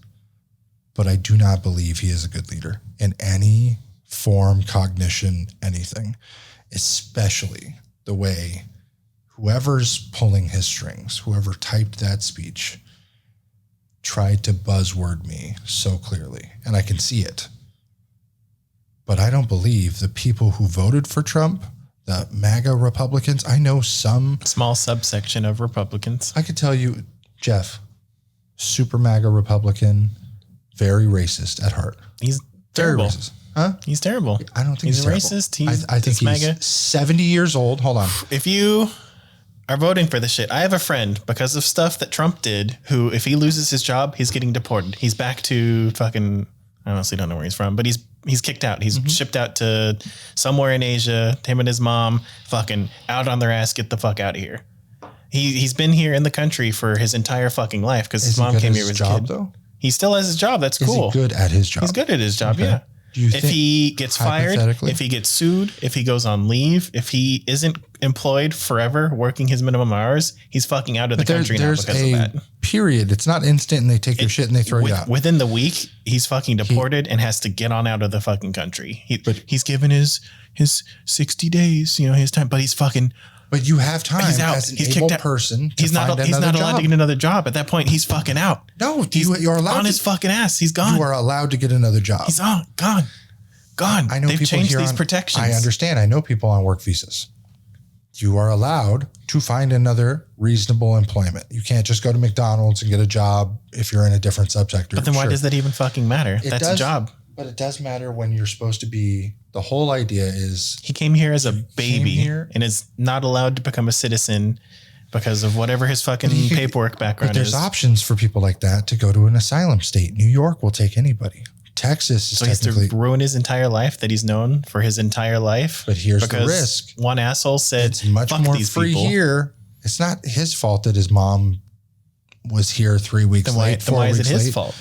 but I do not believe he is a good leader in any form, cognition, anything, especially the way whoever's pulling his strings, whoever typed that speech, tried to buzzword me so clearly, and I can see it. But I don't believe the people who voted for Trump, the MAGA Republicans, I know some small subsection of Republicans. I could tell you, Jeff, super MAGA Republican, very racist at heart. He's terrible. Very racist. Huh? He's terrible. I don't think he's terrible. Racist. I think he's MAGA. 70 years old. Hold on. If you are voting for this shit, I have a friend because of stuff that Trump did who, if he loses his job, he's getting deported. He's back to fucking, I honestly don't know where he's from, but he's kicked out. He's shipped out to somewhere in Asia. Him and his mom fucking out on their ass. Get the fuck out of here. He's been here in the country for his entire fucking life because his mom came here with his kid. Though? He still has his job. That's cool. Is he good at his job? He's good at his job. Okay. Yeah. If he gets fired, if he gets sued, if he goes on leave, if he isn't employed forever working his minimum hours, he's fucking out of the country now because of that. Period. It's not instant and they take your shit and they throw you out. Within the week, he's fucking deported and has to get on out of the fucking country. He's given his 60 days, his time, but he's fucking... But you have time as an able person to find another job. He's not allowed to get another job. At that point, he's fucking out. No, you're allowed on his fucking ass. He's gone. You are allowed to get another job. He's gone. I know they've changed these protections. I understand. I know people on work visas. You are allowed to find another reasonable employment. You can't just go to McDonald's and get a job if you're in a different subsector. But then why does that even fucking matter? That's a job. But it does matter when you're supposed to be. The whole idea is he came here as a baby and is not allowed to become a citizen because of whatever his fucking paperwork background is. But there's options for people like that to go to an asylum state. New York will take anybody. Texas is so he has to ruin his entire life that he's known for his entire life. But here's the risk. One asshole said, it's much more free here. It's not his fault that his mom was here 3 weeks late. Then why is it his fault?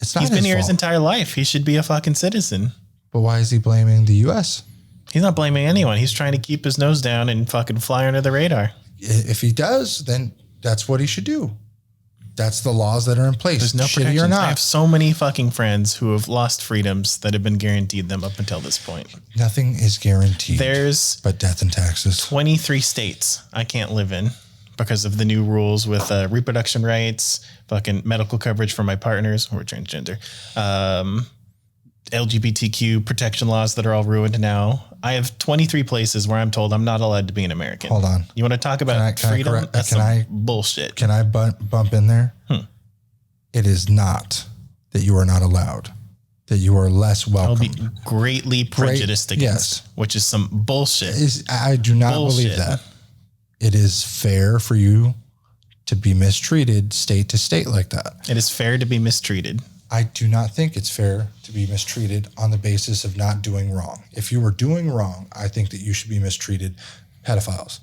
It's not. He's been here his entire life. He should be a fucking citizen. But why is he blaming the U.S.? He's not blaming anyone. He's trying to keep his nose down and fucking fly under the radar. If he does, then that's what he should do. That's the laws that are in place. There's no protections. Or not. I have so many fucking friends who have lost freedoms that have been guaranteed them up until this point. Nothing is guaranteed. But death and taxes. 23 states I can't live in because of the new rules with reproduction rights, fucking medical coverage for my partners who are transgender, LGBTQ protection laws that are all ruined now. I have 23 places where I'm told I'm not allowed to be an American. Hold on. You want to talk about freedom? That's some bullshit. Can I bump in there? It is not that you are not allowed, that you are less welcome. I'll be greatly prejudiced against, which is some bullshit. I do not believe that. It is fair for you to be mistreated state to state like that. It is fair to be mistreated. I do not think it's fair to be mistreated on the basis of not doing wrong. If you were doing wrong, I think that you should be mistreated. Pedophiles.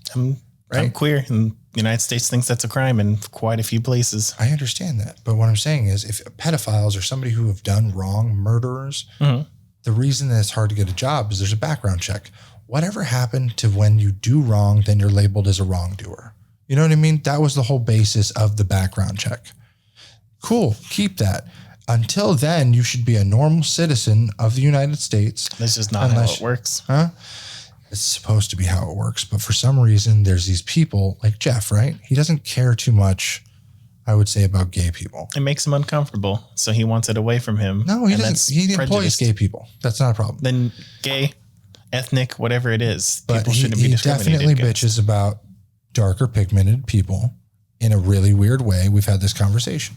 I'm queer, and the United States thinks that's a crime in quite a few places. I understand that. But what I'm saying is if pedophiles are somebody who have done wrong, murderers, the reason that it's hard to get a job is there's a background check. Whatever happened to when you do wrong, then you're labeled as a wrongdoer? You know what I mean? That was the whole basis of the background check. Cool. Keep that. Until then, you should be a normal citizen of the United States. That's just not how it works. Huh? It's supposed to be how it works. But for some reason, there's these people like Jeff, right? He doesn't care too much, I would say, about gay people. It makes him uncomfortable. So he wants it away from him. No, he doesn't. He employs gay people. That's not a problem. Then gay, ethnic, whatever it is, people shouldn't be discriminated against. He definitely bitches about darker pigmented people in a really weird way. We've had this conversation.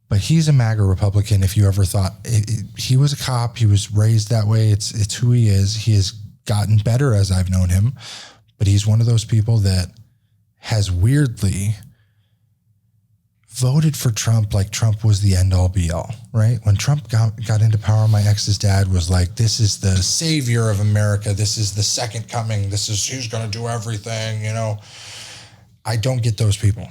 But he's a MAGA Republican. If you ever thought he was a cop, he was raised that way. It's who he is. He has gotten better as I've known him, but he's one of those people that has weirdly voted for Trump like Trump was the end all be all, right? When Trump got into power, my ex's dad was like, this is the savior of America. This is the second coming. He's going to do everything, you know. I don't get those people.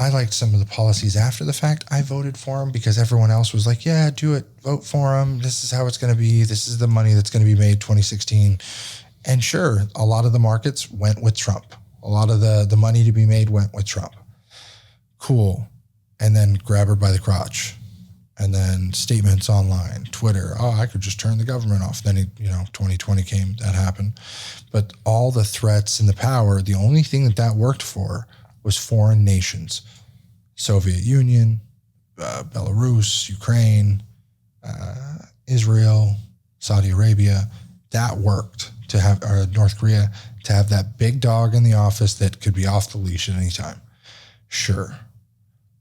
I liked some of the policies after the fact. I voted for him because everyone else was like, yeah, do it. Vote for him. This is how it's going to be. This is the money that's going to be made 2016. And sure, a lot of the markets went with Trump. A lot of the money to be made went with Trump. Cool. And then grab her by the crotch. And then statements online, Twitter. Oh, I could just turn the government off. Then, 2020 came, that happened. But all the threats and the power, the only thing that worked for was foreign nations. Soviet Union, Belarus, Ukraine, Israel, Saudi Arabia. That worked to have, or North Korea, to have that big dog in the office that could be off the leash at any time. Sure.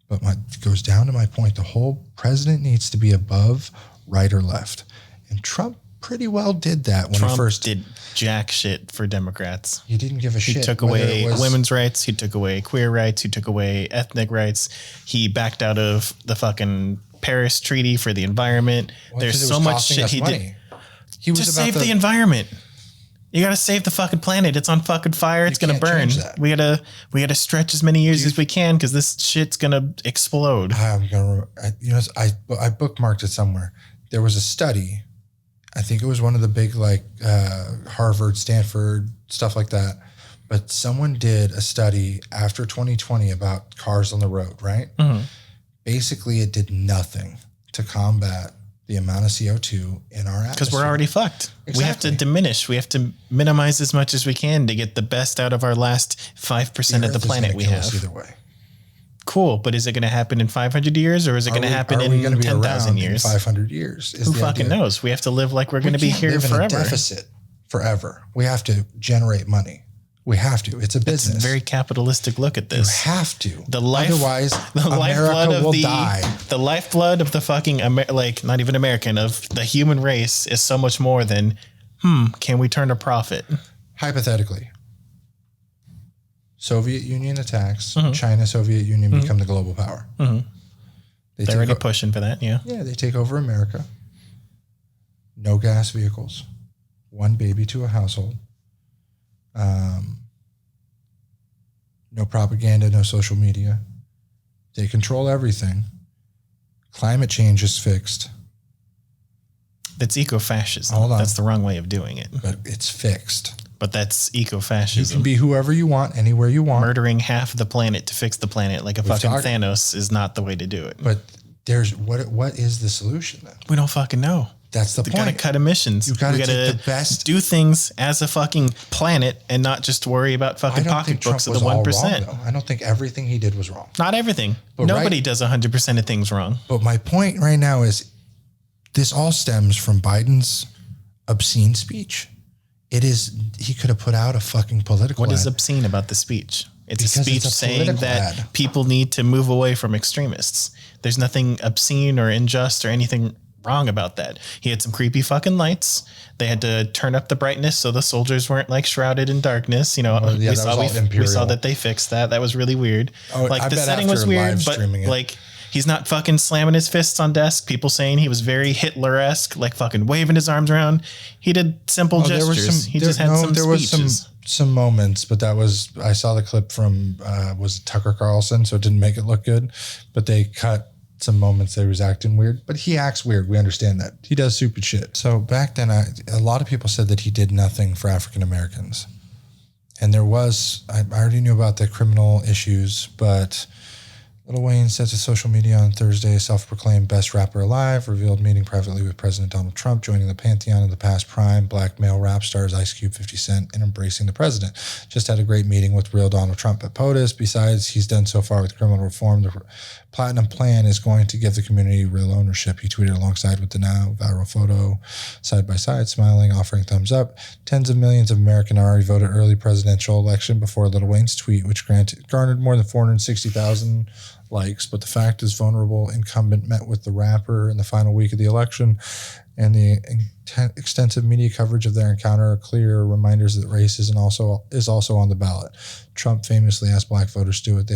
But it goes down to my point. The whole president needs to be above right or left. And Trump pretty well did that when he first did jack shit for Democrats. He didn't give a shit. He took away women's rights. He took away queer rights. He took away ethnic rights. He backed out of the fucking Paris Treaty for the environment. There's so much shit he did. He was to save the environment. You got to save the fucking planet. It's on fucking fire. It's going to burn. We got to stretch as many years as we can because this shit's going to explode. I bookmarked it somewhere. There was a study. I think it was one of the big Harvard, Stanford, stuff like that. But someone did a study after 2020 about cars on the road, right? Mm-hmm. Basically, it did nothing to combat the amount of CO2 in our atmosphere. Because we're already fucked. Exactly. We have to diminish. We have to minimize as much as we can to get the best out of our last 5% of the planet we have. Either way. Cool, but is it going to happen in 500 years or is it going to happen in 10,000 years? In 500 years. Who fucking knows? We have to live like we're going to be here forever. In a deficit forever. We have to generate money. We have to. It's a business. It's a very capitalistic look at this. You have to. Otherwise, America will die. The lifeblood of the fucking, not even American, of the human race is so much more than, can we turn a profit? Hypothetically. Soviet Union attacks, China, Soviet Union become the global power. Mm-hmm. They're already pushing for that, yeah. Yeah, they take over America. No gas vehicles. One baby to a household. No propaganda, no social media. They control everything. Climate change is fixed. That's eco-fascism. Hold on. That's the wrong way of doing it. But it's fixed. But that's eco-fascism. You can be whoever you want, anywhere you want. Murdering half of the planet to fix the planet like fucking Thanos is not the way to do it. But there's what is the solution then? We don't fucking know. That's the point. You gotta cut emissions. You gotta take the best. Do things as a fucking planet and not just worry about fucking pocketbooks of the 1%. I don't think everything he did was wrong. Not everything. But nobody does 100% of things wrong. But my point right now is this all stems from Biden's obscene speech. He could have put out a fucking political ad. What is obscene about the speech? It's a speech saying that people need to move away from extremists. There's nothing obscene or unjust or anything wrong about that. He had some creepy fucking lights. They had to turn up the brightness so the soldiers weren't shrouded in darkness. We saw that they fixed that. That was really weird. The setting was weird, but he's not fucking slamming his fists on desk. People saying he was very Hitler-esque, fucking waving his arms around. He did simple gestures. There was some moments, but I saw the clip from was Tucker Carlson, so it didn't make it look good. But they cut some moments that he was acting weird, but he acts weird. We understand that. He does stupid shit. So back then, a lot of people said that he did nothing for African Americans. And I already knew about the criminal issues, but Lil Wayne said to social media on Thursday, self-proclaimed best rapper alive, revealed meeting privately with President Donald Trump, joining the pantheon of the past prime black male rap stars Ice Cube, 50 Cent, and embracing the president. Just had a great meeting with real Donald Trump at POTUS. Besides, he's done so far with criminal reform. The Platinum Plan is going to give the community real ownership. He tweeted alongside with the now viral photo, side by side, smiling, offering thumbs up. Tens of millions of Americans already voted early presidential election before Lil Wayne's tweet, which garnered more than 460,000 likes, but the fact is vulnerable incumbent met with the rapper in the final week of the election, and the extensive media coverage of their encounter are clear reminders that racism is also on the ballot. Trump famously asked black voters to do what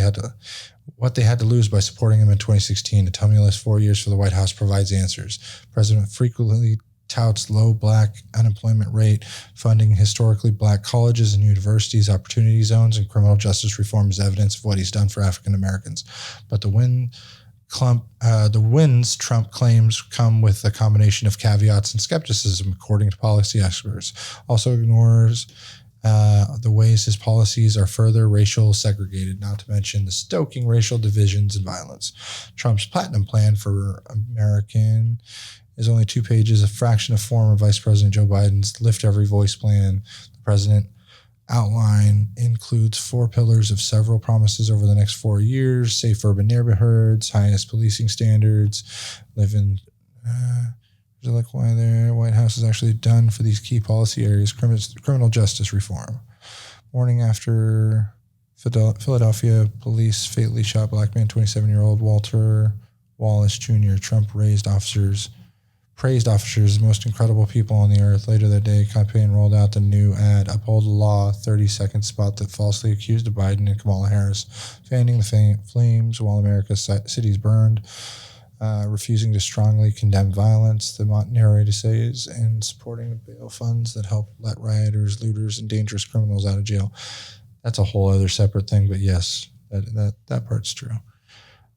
they had to lose by supporting him in 2016. A tumultuous 4 years for the White House provides answers. President frequently touts low black unemployment rate, funding historically black colleges and universities, opportunity zones, and criminal justice reform is evidence of what he's done for African Americans. But the wins Trump claims come with a combination of caveats and skepticism, according to policy experts. Also ignores the ways his policies are further racial segregated, not to mention the stoking racial divisions and violence. Trump's Platinum Plan for American is only 2 pages, a fraction of former Vice President Joe Biden's Lift Every Voice plan. The president outline includes 4 pillars of several promises over the next 4 years: safe urban neighborhoods, highest policing standards, why the White House is actually done for these key policy areas: criminal justice reform. Morning after Philadelphia police fatally shot black man, 27-year-old Walter Wallace Jr., Trump praised officers as the most incredible people on the earth. Later that day, campaign rolled out the new ad, Uphold the Law, 30-second spot that falsely accused of Biden and Kamala Harris, fanning the flames while America's cities burned, refusing to strongly condemn violence, the narrator says, and supporting the bail funds that help let rioters, looters, and dangerous criminals out of jail. That's a whole other separate thing, but yes, that part's true.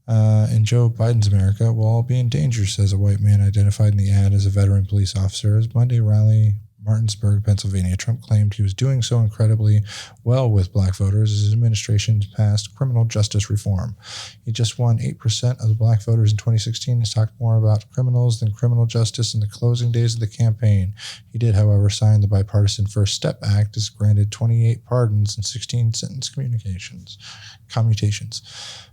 In Joe Biden's America, we'll all be in danger, says a white man identified in the ad as a veteran police officer. As Monday rally, Martinsburg, Pennsylvania, Trump claimed he was doing so incredibly well with black voters as his administration passed criminal justice reform. He just won 8% of the black voters in 2016. He's talked more about criminals than criminal justice in the closing days of the campaign. He did, however, sign the bipartisan First Step Act, as granted 28 pardons and 16 sentence commutations.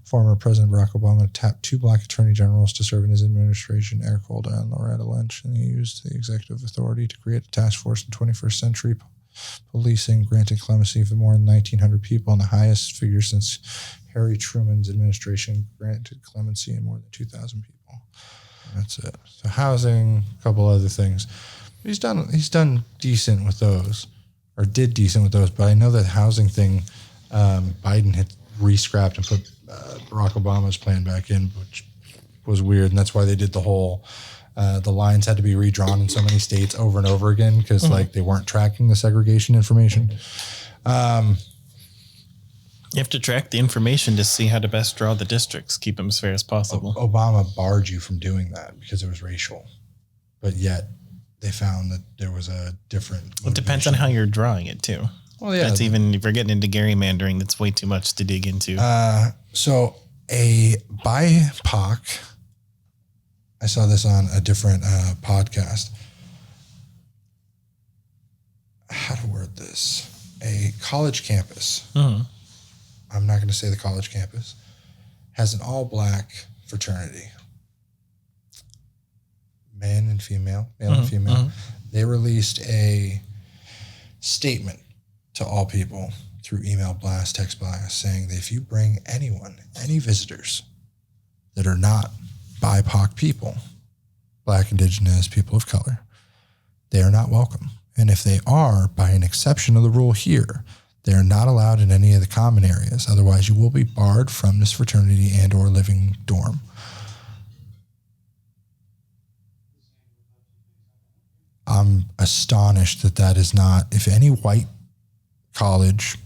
Former President Barack Obama tapped 2 black attorney generals to serve in his administration, Eric Holder and Loretta Lynch, and he used the executive authority to create a task force in 21st century policing, granted clemency for more than 1,900 people, and the highest figure since Harry Truman's administration granted clemency in more than 2,000 people. That's it. So housing, a couple other things. He's done decent with those, or did decent with those, but I know that housing thing, Biden had re-scrapped and put Barack Obama's plan back in, which was weird, and that's why they did the whole the lines had to be redrawn in so many states over and over again because like they weren't tracking the segregation information. You have to track the information to see how to best draw the districts, keep them as fair as possible. Obama barred you from doing that because it was racial, but yet they found that there was a different motivation. It depends on how you're drawing it too. Well, yeah. That's even, if we're getting into gerrymandering, that's way too much to dig into. So a BIPOC, I saw this on a different podcast. How to word this? A college campus. Mm-hmm. I'm not going to say the college campus. Has an all-black fraternity. Male and female. They released a statement to all people through email blast, text blast, saying that if you bring anyone, any visitors that are not BIPOC people, Black, Indigenous, people of color, they are not welcome. And if they are, by an exception of the rule here, they are not allowed in any of the common areas. Otherwise, you will be barred from this fraternity and or living dorm. I'm astonished that that is not, if any white college,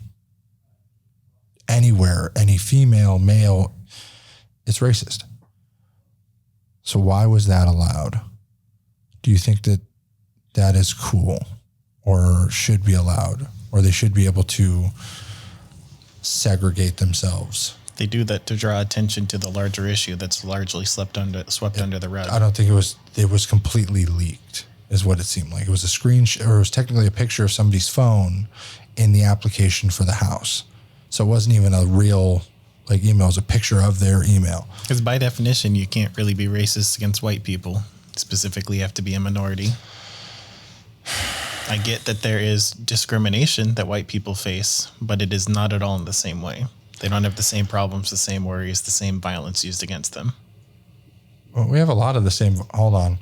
anywhere, any female, male, it's racist. So why was that allowed? Do you think that that is cool or should be allowed, or they should be able to segregate themselves They do that to draw attention to the larger issue that's largely swept under the rug. I don't think it was completely leaked, is what it seemed like. It was a screenshot, or it was technically a picture of somebody's phone in the application for the house. So it wasn't even a real email. It was a picture of their email. Because by definition, you can't really be racist against white people. Specifically, you have to be a minority. I get that there is discrimination that white people face, but it is not at all in the same way. They don't have the same problems, the same worries, the same violence used against them. Well, we have a lot of the same. Hold on.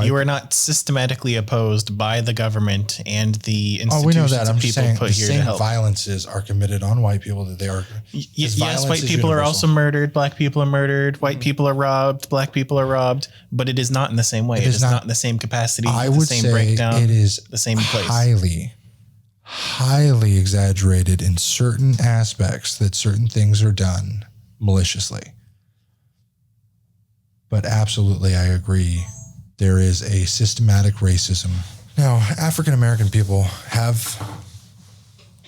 You are not systematically opposed by the government and the institutions we know that. I'm of just people saying put the here to same help. violences are committed on white people that they are. Yes, white people are also murdered. Black people are murdered. White people are robbed. Black people are robbed. But it is not in the same way. It is not in the same capacity. I the would same say breakdown. it is the same place. highly exaggerated in certain aspects that certain things are done maliciously. But absolutely, I agree. There is a systematic racism. Now, African-American people have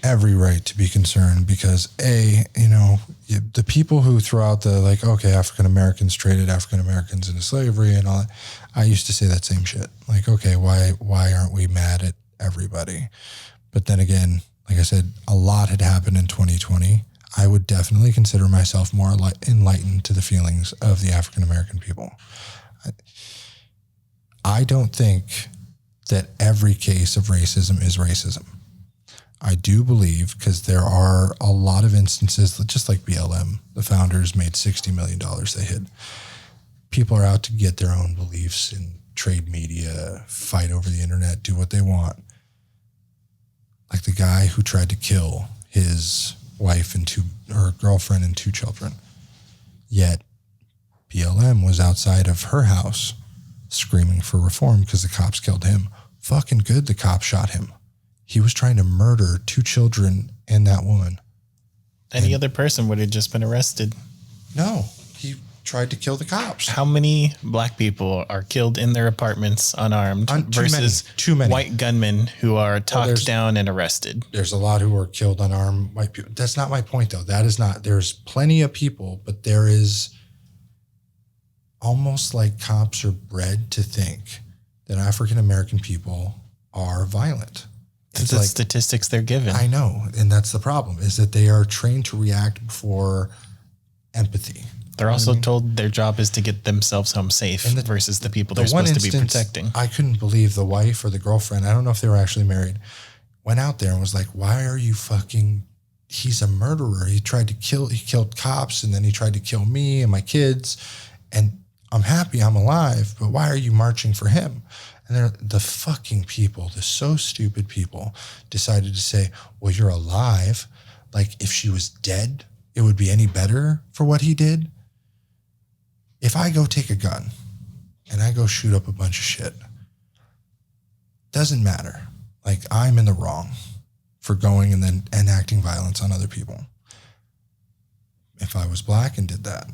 every right to be concerned because the people who throw out the African-Americans traded African-Americans into slavery and all that, I used to say that same shit. Why aren't we mad at everybody? But then again, like I said, a lot had happened in 2020. I would definitely consider myself more enlightened to the feelings of the African-American people. I don't think that every case of racism is racism. I do believe, because there are a lot of instances, just like BLM, the founders made $60 million they hid. People are out to get their own beliefs and trade media, fight over the internet, do what they want. Like the guy who tried to kill his wife and her girlfriend and 2 children. Yet BLM was outside of her house screaming for reform because the cops killed him. Fucking good, the cops shot him. He was trying to murder 2 children and that woman. Any other person would have just been arrested. No, he tried to kill the cops. How many black people are killed in their apartments unarmed versus too many white gunmen who are talked down and arrested? There's a lot who are killed unarmed white people. That's not my point, though. That is not. There's plenty of people, but there is almost like cops are bred to think that African-American people are violent. It's the statistics they're given. I know. And that's the problem, is that they are trained to react before empathy. They're also told their job is to get themselves home safe versus the people they're supposed to be protecting. I couldn't believe the wife or the girlfriend, I don't know if they were actually married, went out there and was like, why are you he's a murderer. He killed cops, and then he tried to kill me and my kids. And I'm happy I'm alive, but why are you marching for him? And the fucking people, the so stupid people, decided to say, well, you're alive. Like, if she was dead, it would be any better for what he did. If I go take a gun and I go shoot up a bunch of shit, doesn't matter. Like, I'm in the wrong for going and then enacting violence on other people. If I was black and did that,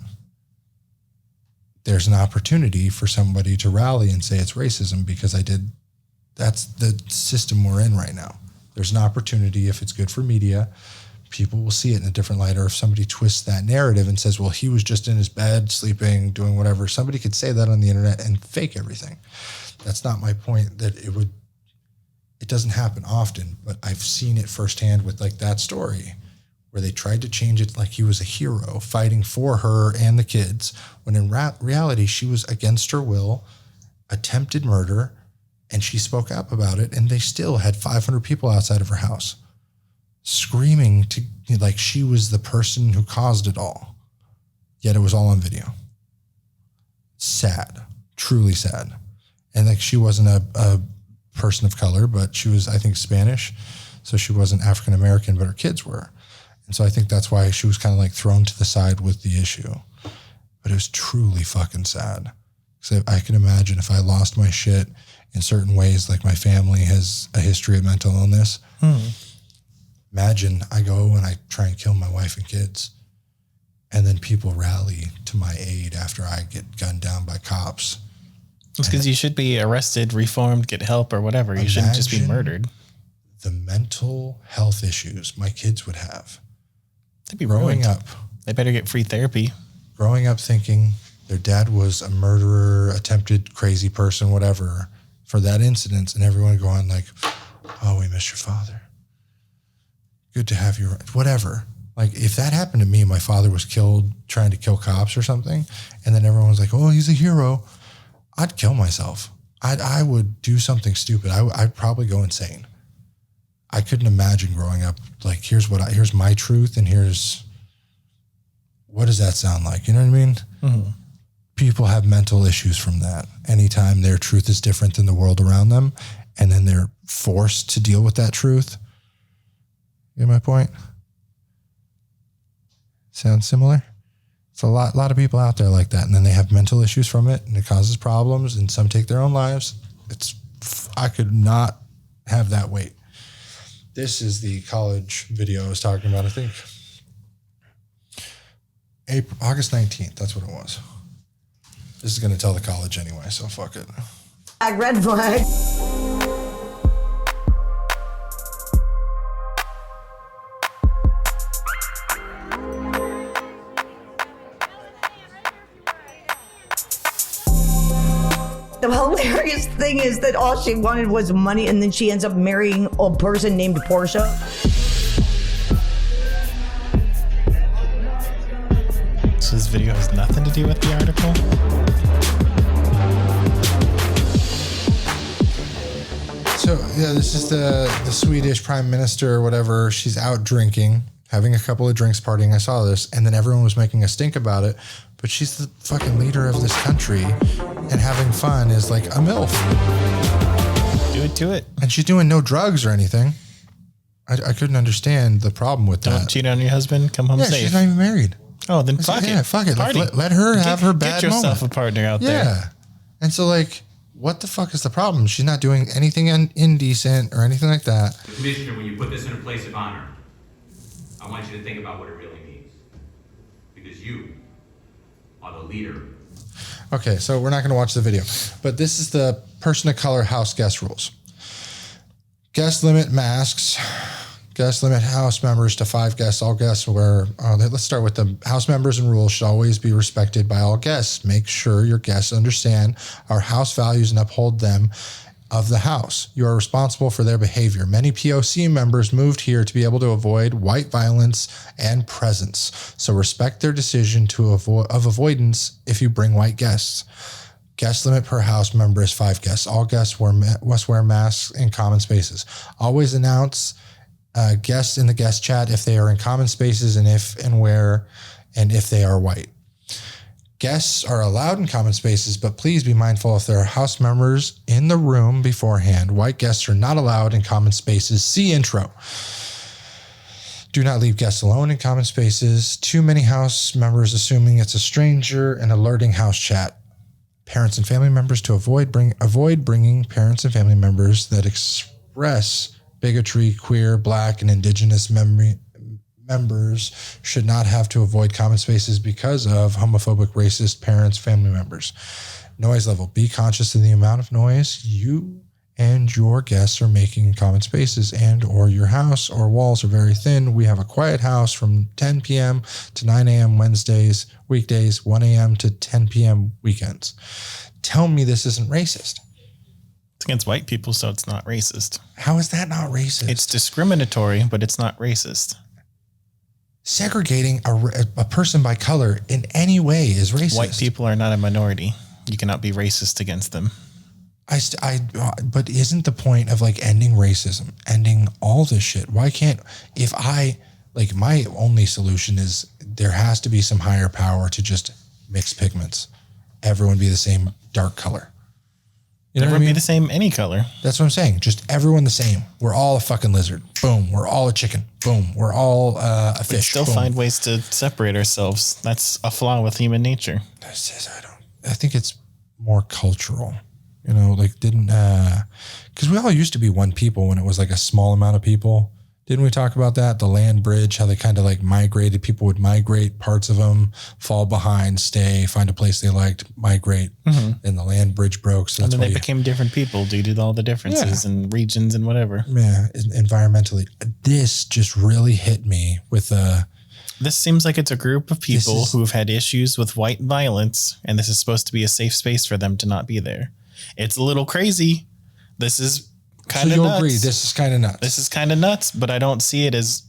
there's an opportunity for somebody to rally and say it's racism because I did. That's the system we're in right now. There's an opportunity, if it's good for media, people will see it in a different light. Or if somebody twists that narrative and says, well, he was just in his bed, sleeping, doing whatever, somebody could say that on the internet and fake everything. That's not my point. It doesn't happen often, but I've seen it firsthand with like that story where they tried to change it like he was a hero fighting for her and the kids, when in reality, she was against her will, attempted murder, and she spoke up about it, and they still had 500 people outside of her house screaming to like she was the person who caused it all. Yet it was all on video. Sad, truly sad. And like she wasn't a person of color, but she was, I think, Spanish. So she wasn't African American, but her kids were. And so I think that's why she was kind of like thrown to the side with the issue. But it was truly fucking sad. Because I can imagine if I lost my shit in certain ways, like my family has a history of mental illness. Imagine I go and I try and kill my wife and kids, and then people rally to my aid after I get gunned down by cops. It's because you should be arrested, reformed, get help, or whatever. You shouldn't just be murdered. The mental health issues my kids would have. They'd be growing ruined. up They better get free therapy. Growing up thinking their dad was a murderer, attempted crazy person, whatever, for that incident, and everyone going like, oh, we miss your father. Good to have you, whatever. Like, if that happened to me, my father was killed trying to kill cops or something, and then everyone was like, oh, he's a hero, I'd kill myself. I would do something stupid. I'd probably go insane. I couldn't imagine growing up, like, here's my truth, and what does that sound like? You know what I mean? Mm-hmm. People have mental issues from that. Anytime their truth is different than the world around them, and then they're forced to deal with that truth. You get my point? Sounds similar? It's a lot of people out there like that, and then they have mental issues from it, and it causes problems, and some take their own lives. I could not have that weight. This is the college video I was talking about, I think. August 19th, that's what it was. This is going to tell the college anyway, so fuck it. Red flag. The hilarious thing is that all she wanted was money, and then she ends up marrying a person named Portia. So this video has nothing to do with the article? So, yeah, this is the Swedish prime minister or whatever. She's out drinking, having a couple of drinks, partying. I saw this, and then everyone was making a stink about it. But she's the fucking leader of this country, and having fun is like a MILF. Do it to it. And she's doing no drugs or anything. I couldn't understand the problem with that. Don't cheat on your husband. Come home safe. She's not even married. Oh, then fuck it. Yeah, fuck it. Party. Let her have her bad Get yourself moment. a partner out there. Yeah. And so, like, what the fuck is the problem? She's not doing anything indecent or anything like that. Commissioner, when you put this in a place of honor, I want you to think about what it really means. Because you are the leader. Okay, so we're not going to watch the video. But this is the person of color house guest rules. Guest limit masks. Guest limit house members to 5 guests. All guests wear. Let's start with the house members and rules should always be respected by all guests. Make sure your guests understand our house values and uphold them of the house. You are responsible for their behavior. Many POC members moved here to be able to avoid white violence and presence. So respect their decision of avoidance if you bring white guests. Guest limit per house member is 5 guests. All guests must wear masks in common spaces. Always announce guests in the guest chat if they are in common spaces and if and where and if they are white. Guests are allowed in common spaces, but please be mindful if there are house members in the room beforehand. White guests are not allowed in common spaces. See intro. Do not leave guests alone in common spaces. Too many house members assuming it's a stranger and alerting house chat. Parents and family members to avoid bringing parents and family members that express bigotry, queer, black, and indigenous members should not have to avoid common spaces because of homophobic, racist parents, family members. Noise level. Be conscious of the amount of noise you and your guests are making in common spaces and or your house or walls are very thin. We have a quiet house from 10 p.m. to 9 a.m. Wednesdays, weekdays, 1 a.m. to 10 p.m. weekends. Tell me this isn't racist. It's against white people, so it's not racist. How is that not racist? It's discriminatory, but it's not racist. Segregating a person by color in any way is racist. White people are not a minority. You cannot be racist against them. But isn't the point of like ending racism, ending all this shit? Why can't, my only solution is there has to be some higher power to just mix pigments. Everyone be the same dark color. You know Everyone what I mean? be the same any color. That's what I'm saying. Just everyone the same. We're all a fucking lizard. Boom. We're all a chicken. Boom. We're all a fish. We still Boom. find ways to separate ourselves. That's a flaw with human nature. I think it's more cultural. You know, like because we all used to be one people when it was like a small amount of people. Didn't we talk about that? The land bridge, how they kind of like migrated. People would migrate, parts of them fall behind, stay, find a place they liked, migrate. Mm-hmm. And the land bridge broke. So that's and then why they became different people due to all the differences and regions and whatever. Yeah, environmentally. This just really hit me with This seems like it's a group of people who have had issues with white violence, and this is supposed to be a safe space for them to not be there. It's a little crazy. This is kind of nuts. So you'll agree, this is kind of nuts. This is kind of nuts, but I don't see it as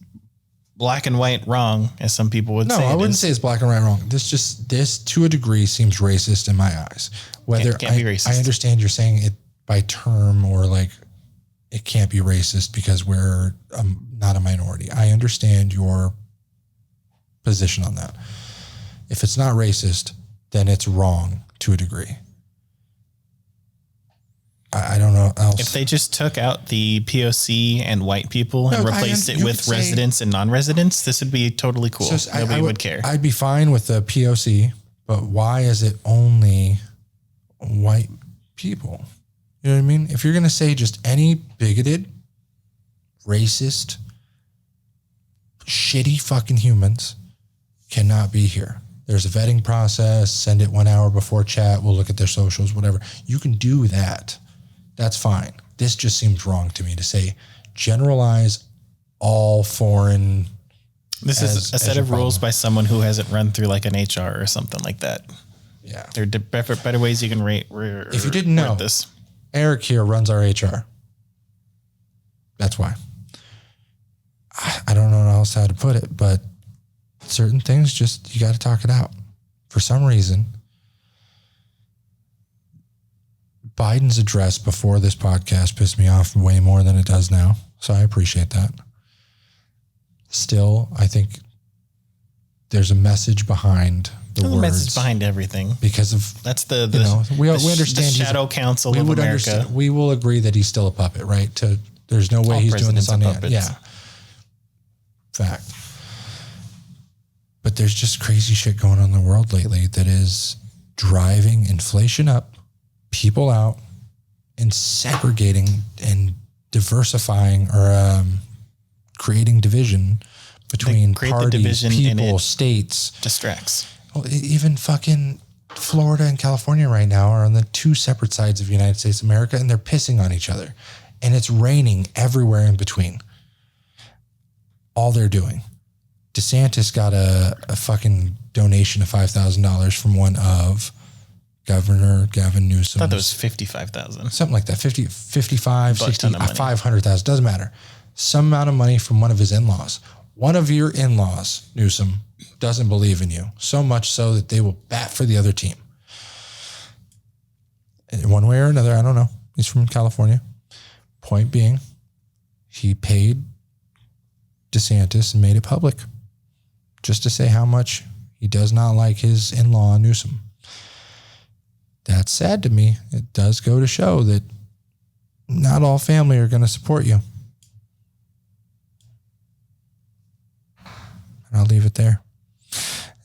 black and white wrong, as some people would say. No, I wouldn't say it's black and white wrong. This to a degree seems racist in my eyes. Whether can't be racist. I understand you're saying it by term or like it can't be racist because we're not a minority. I understand your position on that. If it's not racist, then it's wrong to a degree. I don't know else. If they just took out the POC and white people and replaced it with residents and non-residents, this would be totally cool. Nobody would care. I'd be fine with the POC, but why is it only white people? You know what I mean? If you're going to say just any bigoted, racist, shitty fucking humans cannot be here. There's a vetting process. Send it 1 hour before chat. We'll look at their socials, whatever. You can do that. That's fine. This just seems wrong to me to say generalize all foreign. This is a set of rules by someone who hasn't run through like an HR or something like that. Yeah. There are better ways you can rate. If you didn't know, this, Erik here runs our HR. That's why. I don't know else how to put it, but certain things just, you got to talk it out. For some reason, Biden's address before this podcast pissed me off way more than it does now. So I appreciate that. Still, I think there's a message behind the words. Message behind everything. Because of that's we understand the shadow council of America. We will agree that he's still a puppet, right? There's no way he's doing this on the end. Yeah. Fact. But there's just crazy shit going on in the world lately that is driving inflation up, people out, and segregating and diversifying or creating division between parties, people, states. Distracts. Well, even fucking Florida and California right now are on the two separate sides of the United States of America, and they're pissing on each other. And it's raining everywhere in between. All they're doing. DeSantis got a fucking donation of $5,000 from one of Governor Gavin Newsom. I thought that was $55,000. Something like that. 55, 60, 500,000. Doesn't matter. Some amount of money from one of his in-laws. One of your in-laws, Newsom, doesn't believe in you. So much so that they will bat for the other team. In one way or another, I don't know. He's from California. Point being, he paid DeSantis and made it public just to say how much he does not like his in-law, Newsom. That's sad to me. It does go to show that not all family are going to support you. And I'll leave it there.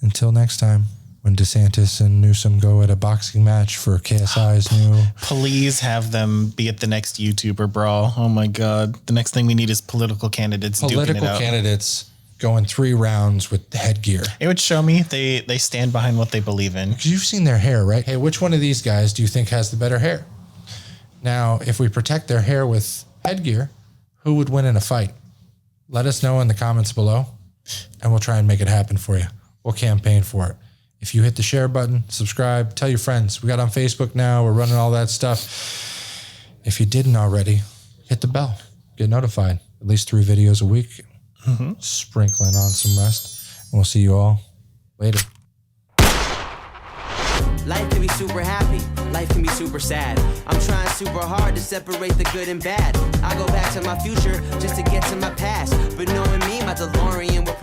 Until next time, when DeSantis and Newsom go at a boxing match for KSI's new... Please have them be at the next YouTuber brawl. Oh my God. The next thing we need is political candidates duking it out. Political candidates going 3 rounds with headgear. It would show me they stand behind what they believe in. Because you've seen their hair, right? Hey, which one of these guys do you think has the better hair? Now, if we protect their hair with headgear, who would win in a fight? Let us know in the comments below, and we'll try and make it happen for you. We'll campaign for it. If you hit the share button, subscribe, tell your friends. We got on Facebook now. We're running all that stuff. If you didn't already, hit the bell. Get notified. At least 3 videos a week. Sprinkling on some rest. And we'll see you all later. Life can be super happy. Life can be super sad. I'm trying super hard to separate the good and bad. I go back to my future just to get to my past. But knowing me, my DeLorean will